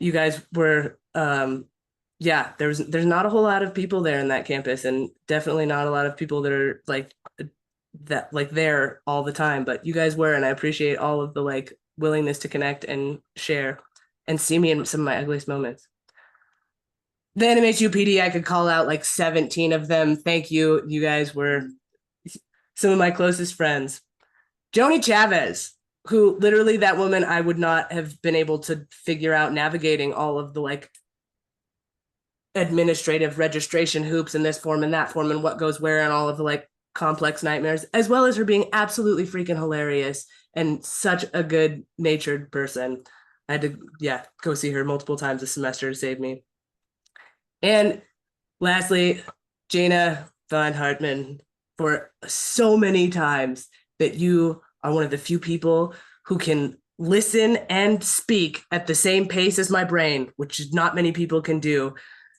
You guys were yeah, there's not a whole lot of people there in that campus, and definitely not a lot of people that are like that like there all the time, but you guys were, and I appreciate all of the like willingness to connect and share and see me in some of my ugliest moments. The NMHU PD, I could call out like 17 of them. Thank you. You guys were some of my closest friends. Joni Chavez, who literally that woman, I would not have been able to figure out navigating all of the like administrative registration hoops in this form and that form and what goes where and all of the like complex nightmares, as well as her being absolutely freaking hilarious and such a good natured person. I had to, yeah, go see her multiple times this semester to save me. And lastly, Jana Von Hartman, for so many times that you are one of the few people who can listen and speak at the same pace as my brain, which not many people can do.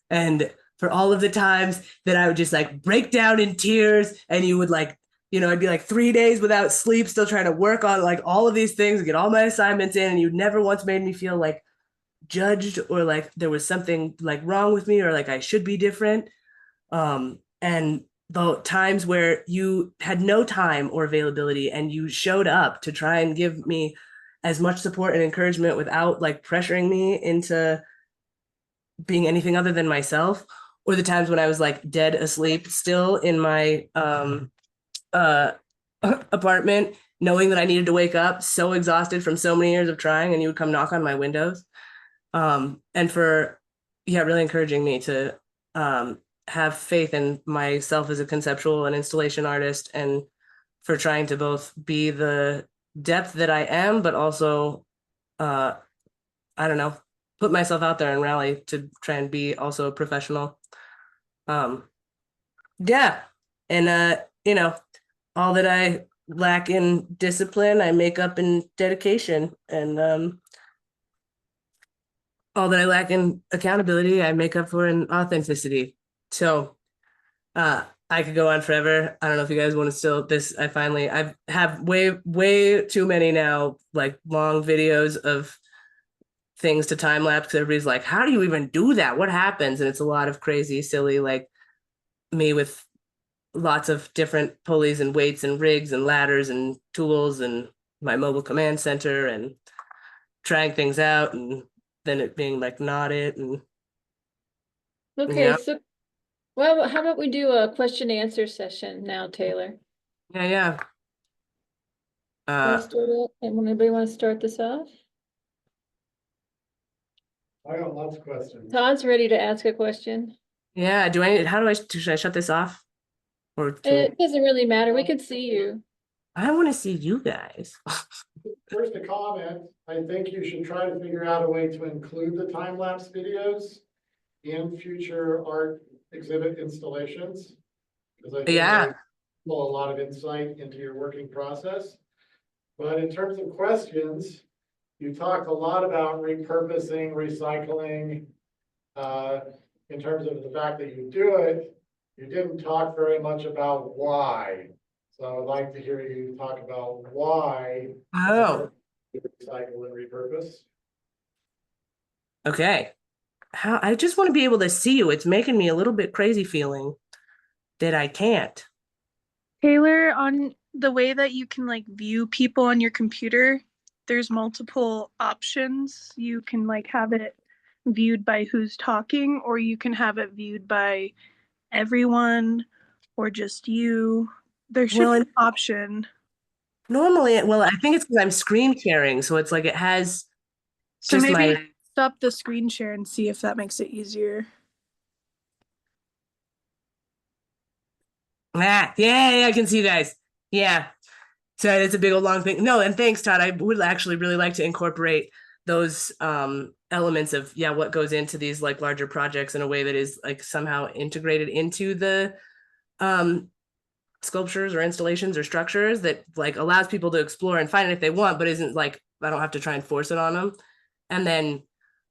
And for all of the times that I would just like break down in tears and you would like, you know, I'd be like 3 days without sleep, still trying to work on like all of these things and get all my assignments in. And you never once made me feel like judged or like there was something like wrong with me or like I should be different. And the times where you had no time or availability and you showed up to try and give me as much support and encouragement without like pressuring me into being anything other than myself, or the times when I was like dead asleep still in my apartment, knowing that I needed to wake up, so exhausted from so many years of trying, and you would come knock on my windows. And for, yeah, really encouraging me to have faith in myself as a conceptual and installation artist, and for trying to both be the depth that I am, but also, I don't know, put myself out there and rally to try and be also a professional. Yeah. And, you know, all that I lack in discipline, I make up in dedication. And all that I lack in accountability, I make up for in authenticity. So I could go on forever. I don't know if you guys want to still this. I have way too many now, like long videos of things to time lapse because everybody's like, how do you even do that? What happens? And it's a lot of crazy, silly, like me with lots of different pulleys and weights and rigs and ladders and tools and my mobile command center and trying things out and then it being like not it. And Okay, yeah, so well, how about we do a question answer session now, Taylor? yeah. Want to start it? And anybody want to start this off? I got lots of questions. Todd's ready to ask a question. Yeah. Should I shut this off? Or It doesn't really matter. We can see you. I want to see you guys. First, a comment. I think you should try to figure out a way to include the time-lapse videos in future art exhibit installations. Because I think Yeah. they pull a lot of insight into your working process. But in terms of questions, you talked a lot about repurposing, recycling. In terms of the fact that you do it, you didn't talk very much about why. So I would like to hear you talk about why Oh. recycle and repurpose. Okay. How I just want to be able to see you. It's making me a little bit crazy feeling that I can't. Taylor, on the way that you can like view people on your computer, there's multiple options. You can like have it viewed by who's talking, or you can have it viewed by everyone or just you. There should Well, be and an option. normally, well, I think it's because I'm screen sharing, so it's like it has So just maybe my stop the screen share and see if that makes it easier. yeah, I can see you guys. Yeah. So it's a big old long thing. No, and thanks, Todd. I would actually really like to incorporate those elements of what goes into these like larger projects in a way that is like somehow integrated into the um sculptures or installations or structures that like allows people to explore and find it if they want, but isn't like I don't have to try and force it on them. And then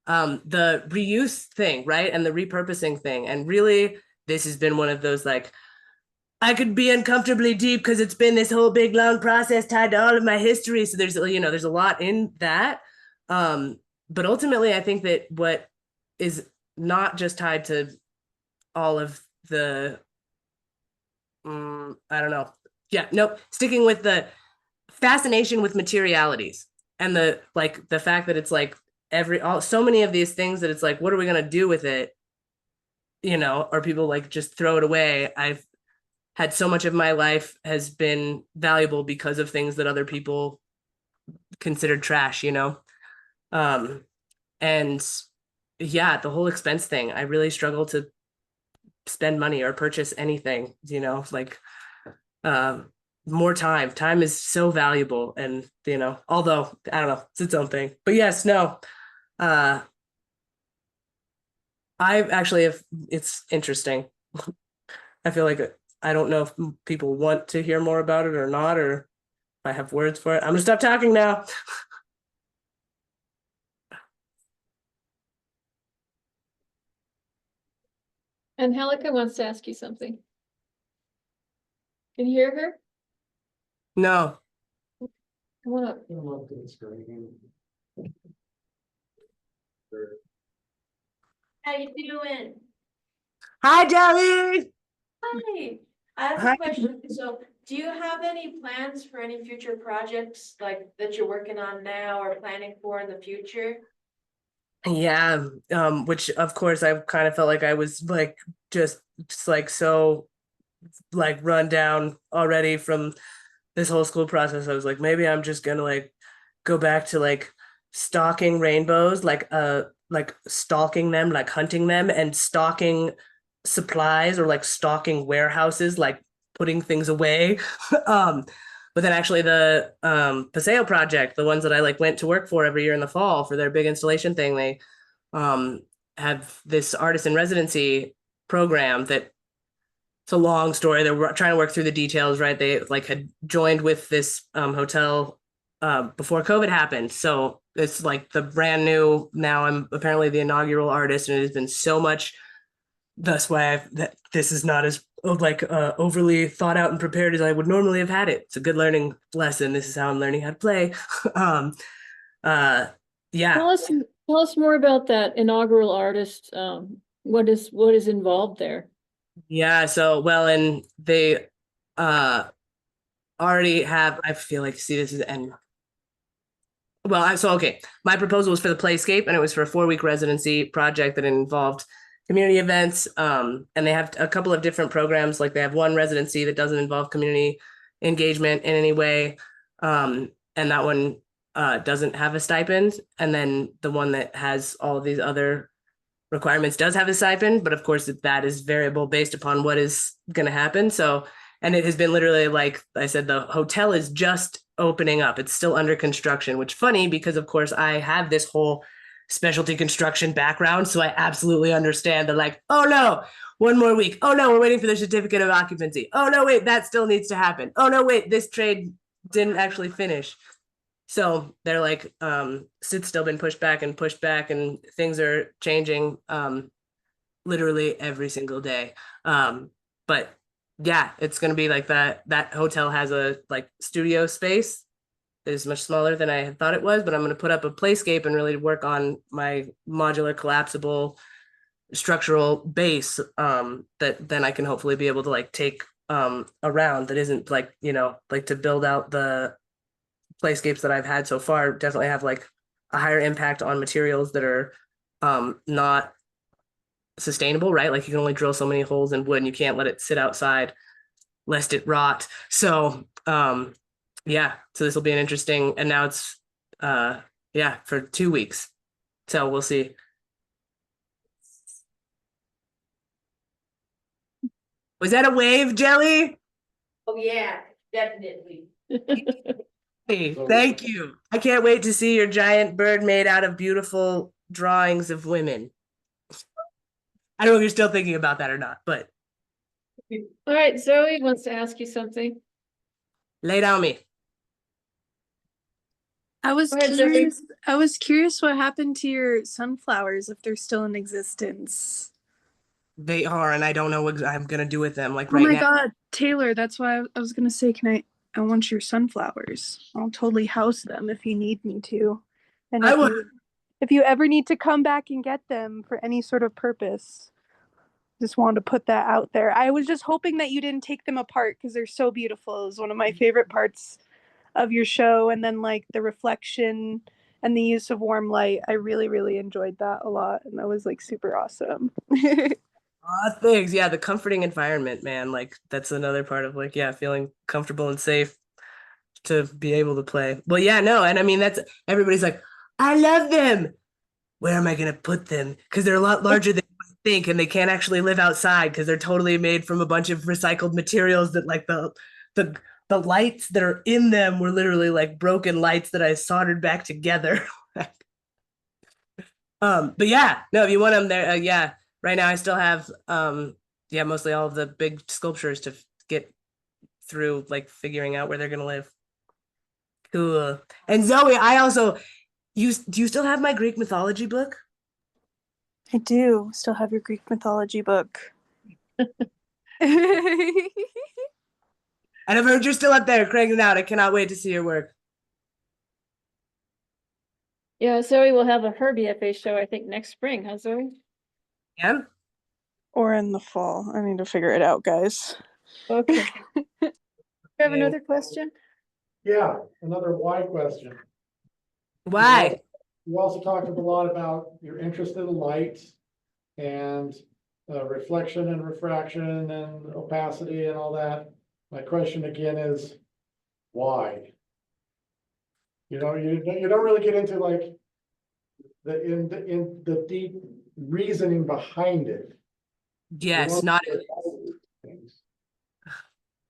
the reuse thing, right? And the repurposing thing. And really, this has been one of those like I could be uncomfortably deep because it's been this whole big long process tied to all of my history. So there's a lot in that. But ultimately, I think that what is not just tied to all of the I don't know. Yeah, nope. Sticking with the fascination with materialities and the fact that it's like so many of these things that it's like, what are we gonna do with it? Or people like just throw it away. I've had so much of my life has been valuable because of things that other people considered trash. Um, and yeah, the whole expense thing, I really struggle to spend money or purchase anything, like um more time. Time is so valuable and although I don't know, it's its own thing. But yes, no. Uh I actually have it's interesting. I feel like I don't know if people want to hear more about it or not, or if I have words for it. I'm gonna stop talking now. Angelica wants to ask you something. Can you hear her? No. Come on up. How you doing? Hi, Jelly. Hi. I have Hi. a question. So, do you have any plans for any future projects like that you're working on now or planning for in the future? Yeah, which of course I kind of felt like I was like just like so like run down already from this whole school process. I was like, maybe I'm just gonna like go back to like stalking rainbows, like stalking them, like hunting them and stalking supplies or like stalking warehouses, like putting things away. um, but then actually the Paseo project, the ones that I like went to work for every year in the fall for their big installation thing, they um have this artist in residency program that it's a long story. They're trying to work through the details, right? They like had joined with this hotel before COVID happened. So it's like the brand new, now I'm apparently the inaugural artist, and it has been so much. That's why that this is not as like overly thought out and prepared as I would normally have had it. It's a good learning lesson. This is how I'm learning how to play. um, uh, yeah, Tell us more about that inaugural artist. What is involved there? yeah. So well, and they uh already have. I feel like see this is and well, okay. My proposal was for the Playscape, and it was for a 4-week residency project that involved community events. And they have a couple of different programs. Like they have one residency that doesn't involve community engagement in any way, and that one doesn't have a stipend. And then the one that has all of these other requirements does have a stipend, but of course that is variable based upon what is going to happen. So, and it has been literally like I said, the hotel is just opening up. It's still under construction, which funny because of course I have this whole specialty construction background. So I absolutely understand that like, oh no, one more week. Oh no, we're waiting for the certificate of occupancy. Oh no, wait, that still needs to happen. Oh no, wait, this trade didn't actually finish. So they're like, it's still been pushed back and things are changing literally every single day. But yeah, it's gonna be like that. That hotel has a like studio space is much smaller than I had thought it was, but I'm going to put up a playscape and really work on my modular collapsible structural base that then I can hopefully be able to like take around that isn't like, you know, like to build out the playscapes that I've had so far definitely have like a higher impact on materials that are not sustainable, right? Like you can only drill so many holes in wood and you can't let it sit outside lest it rot. So yeah, so this will be an interesting, and now it's yeah, for 2 weeks. So we'll see. Was that a wave, Jelly? Oh, yeah, definitely. Hey, thank you. I can't wait to see your giant bird made out of beautiful drawings of women. I don't know if you're still thinking about that or not, but All right, Zoe wants to ask you something. lay down me. I was Go ahead, Zoe. curious. I was curious what happened to your sunflowers if they're still in existence. They are, and I don't know what I'm gonna do with them. Like Oh right my now, God, Taylor, that's why I was gonna say, I want your sunflowers. I'll totally house them if you need me to. And I would. if you ever need to come back and get them for any sort of purpose, just wanted to put that out there. I was just hoping that you didn't take them apart because they're so beautiful. It was one of my favorite parts of your show. And then like the reflection and the use of warm light. I really, really enjoyed that a lot. And that was like super awesome. Things, yeah, the comforting environment, man. Like that's another part of like, yeah, feeling comfortable and safe to be able to play. Well, yeah, no, and I mean that's everybody's like, I love them. Where am I gonna put them? Because they're a lot larger than you think, and they can't actually live outside because they're totally made from a bunch of recycled materials that like the the lights that are in them were literally like broken lights that I soldered back together. But yeah, no, if you want them there, yeah. Right now I still have yeah, mostly all of the big sculptures to get through like figuring out where they're gonna live. Cool. And Zoe, I also do you still have my Greek mythology book? I do still have your Greek mythology book. I And I've heard you're still up there cranking out. I cannot wait to see your work. Yeah, Zoe will have her BFA show, I think, next spring, huh, Zoe? Yeah. Or in the fall. I need to figure it out, guys. Okay. You have Yeah. another question? Yeah, another why question. Why? You also talked a lot about your interest in light and reflection and refraction and opacity and all that. My question again is, why? You know, you don't really get into like in the deep reasoning behind it. Yes, not Things.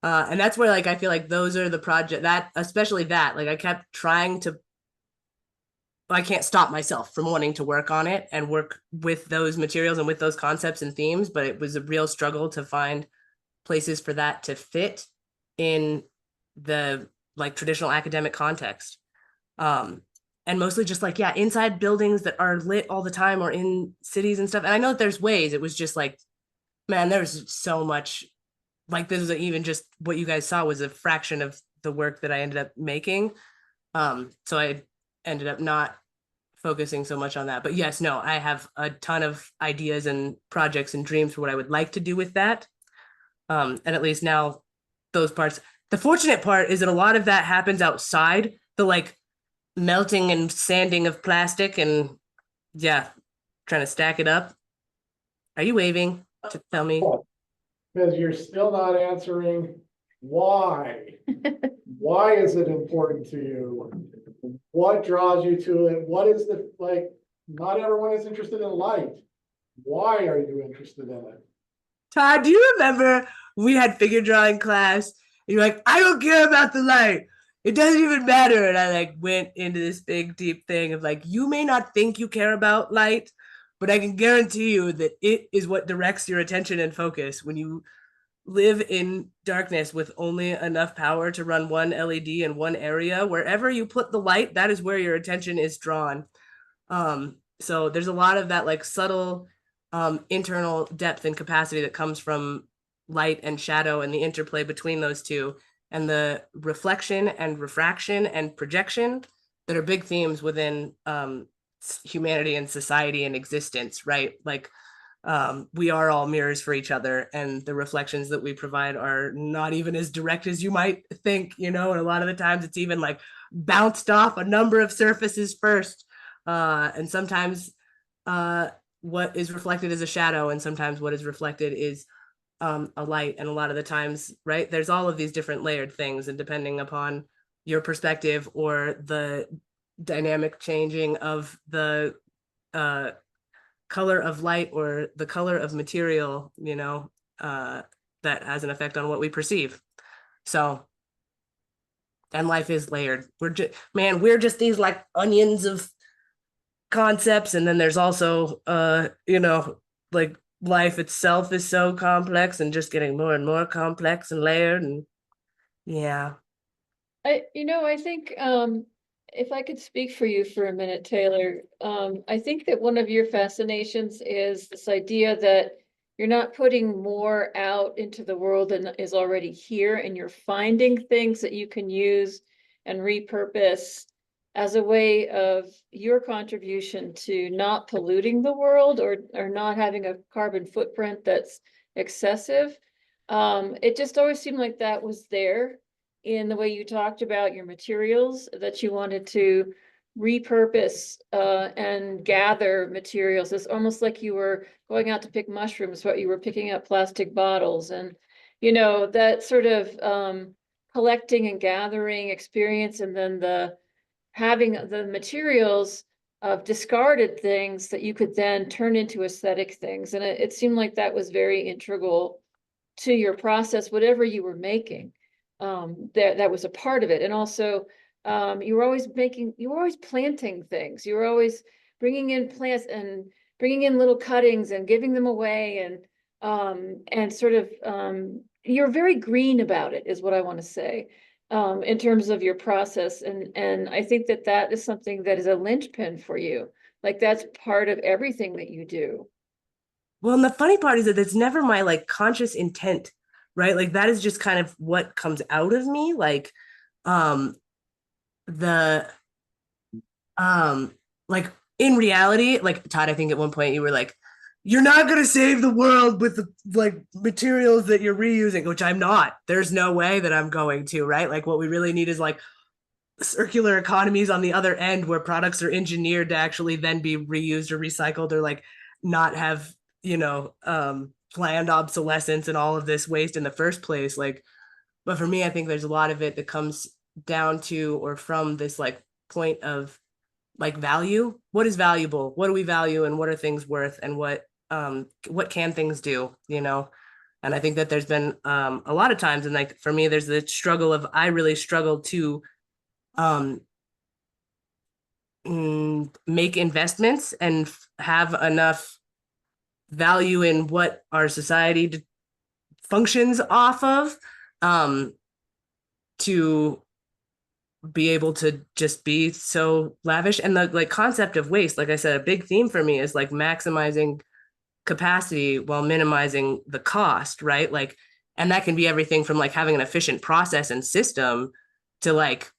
and that's where like I feel like those are the project that especially that like I kept trying to I can't stop myself from wanting to work on it and work with those materials and with those concepts and themes, but it was a real struggle to find places for that to fit in the like traditional academic context. And mostly just like, yeah, inside buildings that are lit all the time or in cities and stuff. And I know that there's ways. It was just like, man, there's so much like this is even just what you guys saw was a fraction of the work that I ended up making. So I ended up not focusing so much on that. But yes, no, I have a ton of ideas and projects and dreams for what I would like to do with that. And at least now those parts. The fortunate part is that a lot of that happens outside the like melting and sanding of plastic and yeah, trying to stack it up. Are you waving to tell me? Because you're still not answering why. Why is it important to you? What draws you to it? What is the, like, not everyone is interested in light. Why are you interested in it? Todd, do you remember we had figure drawing class? And you're like, I don't care about the light. It doesn't even matter. And I like went into this big deep thing of like, you may not think you care about light, but I can guarantee you that it is what directs your attention and focus when you live in darkness with only enough power to run one LED in one area. Wherever you put the light, that is where your attention is drawn. So there's a lot of that like subtle internal depth and capacity that comes from light and shadow and the interplay between those two. and the reflection and refraction and projection that are big themes within humanity and society and existence, right? Like we are all mirrors for each other, and the reflections that we provide are not even as direct as you might think, and a lot of the times it's even like bounced off a number of surfaces first, and sometimes what is reflected is a shadow, and sometimes what is reflected is a light. And a lot of the times, right, there's all of these different layered things, and depending upon your perspective or the dynamic changing of the color of light or the color of material, that has an effect on what we perceive. So, and life is layered. We're just these like onions of concepts, and then there's also like life itself is so complex and just getting more and more complex and layered. And yeah. I think, if I could speak for you for a minute, Taylor, I think that one of your fascinations is this idea that you're not putting more out into the world than is already here, and you're finding things that you can use and repurpose as a way of your contribution to not polluting the world or not having a carbon footprint that's excessive. It just always seemed like that was there in the way you talked about your materials, that you wanted to repurpose and gather materials. It's almost like you were going out to pick mushrooms, but you were picking up plastic bottles, and that sort of collecting and gathering experience, and then having the materials of discarded things that you could then turn into aesthetic things. And it seemed like that was very integral to your process, whatever you were making. That was a part of it. And also, you were always planting things. You were always bringing in plants and bringing in little cuttings and giving them away, and sort of, you're very green about it, is what I want to say, in terms of your process. And I think that is something that is a linchpin for you. Like that's part of everything that you do. Well, and the funny part is that it's never my like conscious intent, right? Like that is just kind of what comes out of me. Like the like in reality, like Todd, I think at one point you were like, you're not going to save the world with the like materials that you're reusing, which I'm not. There's no way that I'm going to, right? Like what we really need is like circular economies on the other end, where products are engineered to actually then be reused or recycled, or like not have planned obsolescence and all of this waste in the first place. Like, but for me, I think there's a lot of it that comes down to or from this like point of like value. What is valuable? What do we value, and what are things worth, and what can things do? And I think that there's been a lot of times, and like for me, there's the struggle of I really struggled to make investments and have enough value in what our society functions off of, to be able to just be so lavish. And the like concept of waste, like I said, a big theme for me is like maximizing capacity while minimizing the cost, right? Like, and that can be everything from like having an efficient process and system to like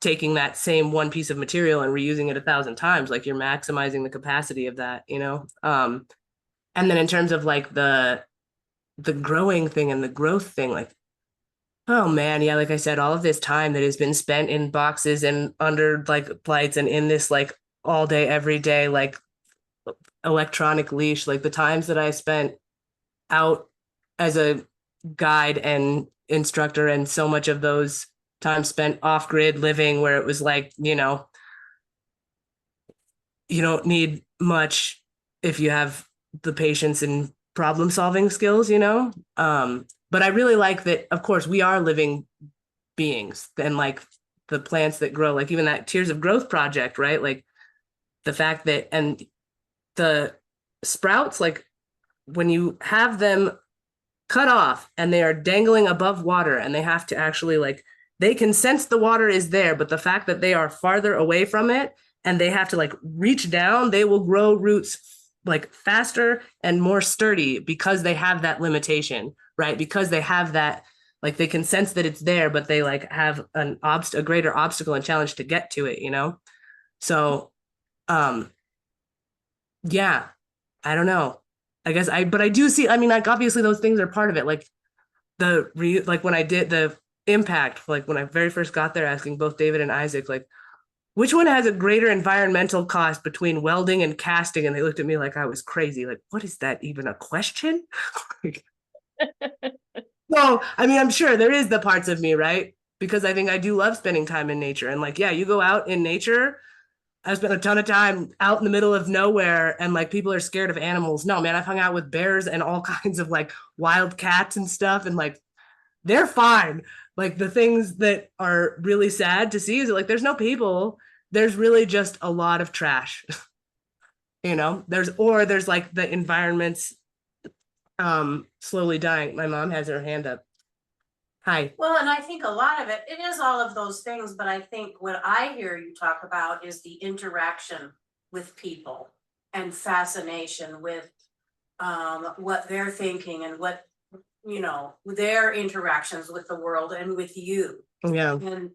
taking that same one piece of material and reusing it 1,000 times. Like you're maximizing the capacity of that. And then in terms of like the growing thing and the growth thing, like, oh man, yeah, like I said, all of this time that has been spent in boxes and under like lights and in this like all day, every day, like electronic leash, like the times that I spent out as a guide and instructor, and so much of those time spent off grid living, where it was like, you don't need much if you have the patience and problem solving skills, but I really like that, of course, we are living beings, and like the plants that grow, like even that Tears of Growth project, right? Like the fact that, and the sprouts, like when you have them cut off and they are dangling above water, and they have to actually like, they can sense the water is there, but the fact that they are farther away from it and they have to like reach down, they will grow roots like faster and more sturdy because they have that limitation, right? Because they have that Like they can sense that it's there, but they like have a greater obstacle and challenge to get to it, you know? So, yeah, I don't know. But I do see, I mean, like obviously those things are part of it. Like like when I did the impact, like when I very first got there, asking both David and Isaac, like, which one has a greater environmental cost between welding and casting? And they looked at me like I was crazy. Like, what is that even a question? Well, I mean, I'm sure there is the parts of me, right? Because I think I do love spending time in nature. And like, yeah, you go out in nature. I've spent a ton of time out in the middle of nowhere and like people are scared of animals. No, man, I've hung out with bears and all kinds of like wild cats and stuff. And like, they're fine. Like the things that are really sad to see is that, like, there's no people. There's really just a lot of trash. You know, there's like the environments slowly dying. My mom has her hand up. Hi. Well, and I think a lot of it is all of those things, but I think what I hear you talk about is the interaction with people and fascination with what they're thinking and what, you know, their interactions with the world and with you. Yeah. And,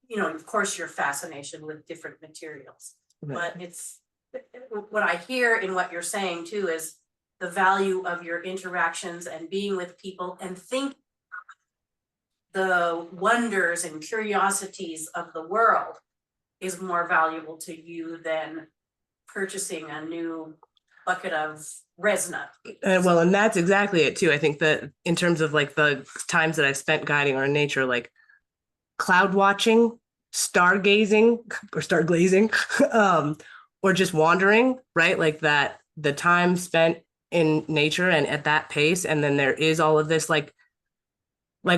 you know, of course, your fascination with different materials, Right. but it's what I hear in what you're saying too is the value of your interactions and being with people and think the wonders and curiosities of the world is more valuable to you than purchasing a new bucket of resina. And that's exactly it too. I think that in terms of like the times that I've spent guiding or in nature, like cloud watching, stargazing or starglazing, or just wandering, right? Like that, the time spent in nature and at that pace. And then there is all of this, like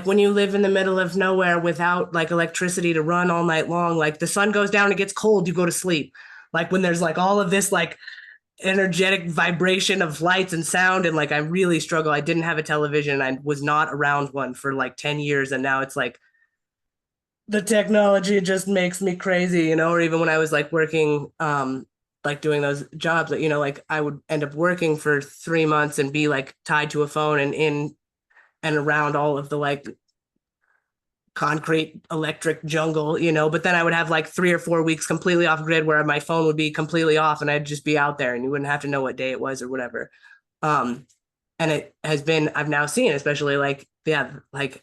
when you live in the middle of nowhere without like electricity to run all night long, like the sun goes down, it gets cold, you go to sleep. Like when there's like all of this like energetic vibration of lights and sound, and like I really struggle. I didn't have a television. I was not around one for like 10 years. And now it's like the technology just makes me crazy, you know, or even when I was like working, like doing those jobs that, you know, like I would end up working for 3 months and be like tied to a phone and in and around all of the like concrete electric jungle, you know, but then I would have like 3 or 4 weeks completely off grid where my phone would be completely off and I'd just be out there and you wouldn't have to know what day it was or whatever. And it has been, I've now seen, especially like, yeah, like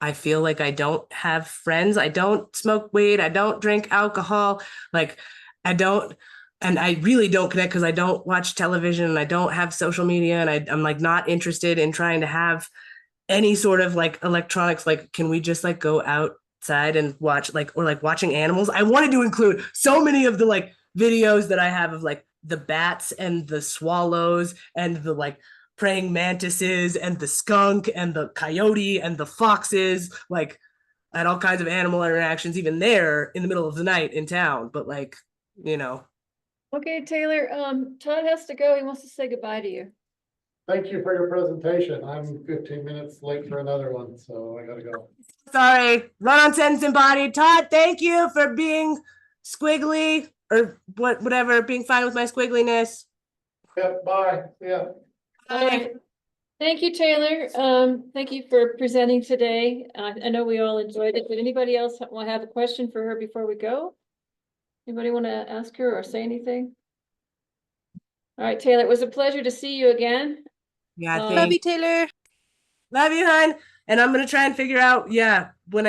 I feel like I don't have friends. I don't smoke weed. I don't drink alcohol. Like I don't, and I really don't connect because I don't watch television and I don't have social media and I'm like not interested in trying to have any sort of like electronics. Like, can we just like go outside and watch like, or like watching animals? I wanted to include so many of the like videos that I have of like the bats and the swallows and the like praying mantises and the skunk and the coyote and the foxes. Like I had all kinds of animal interactions even there in the middle of the night in town, but like, you know. Okay, Taylor, Todd has to go. He wants to say goodbye to you. Thank you for your presentation. I'm 15 minutes late for another one, so I gotta go. Sorry, run on sentence embodied. Todd, thank you for being squiggly or whatever, being fine with my squiggliness. Yep, bye, yeah. All right. Thank you, Taylor. Thank you for presenting today. I know we all enjoyed it. Did anybody else want to have a question for her before we go? Anybody want to ask her or say anything? All right, Taylor, it was a pleasure to see you again. Yeah, Love Love you, thanks. Taylor. Love you, hon. And I'm gonna try and figure out, yeah, when I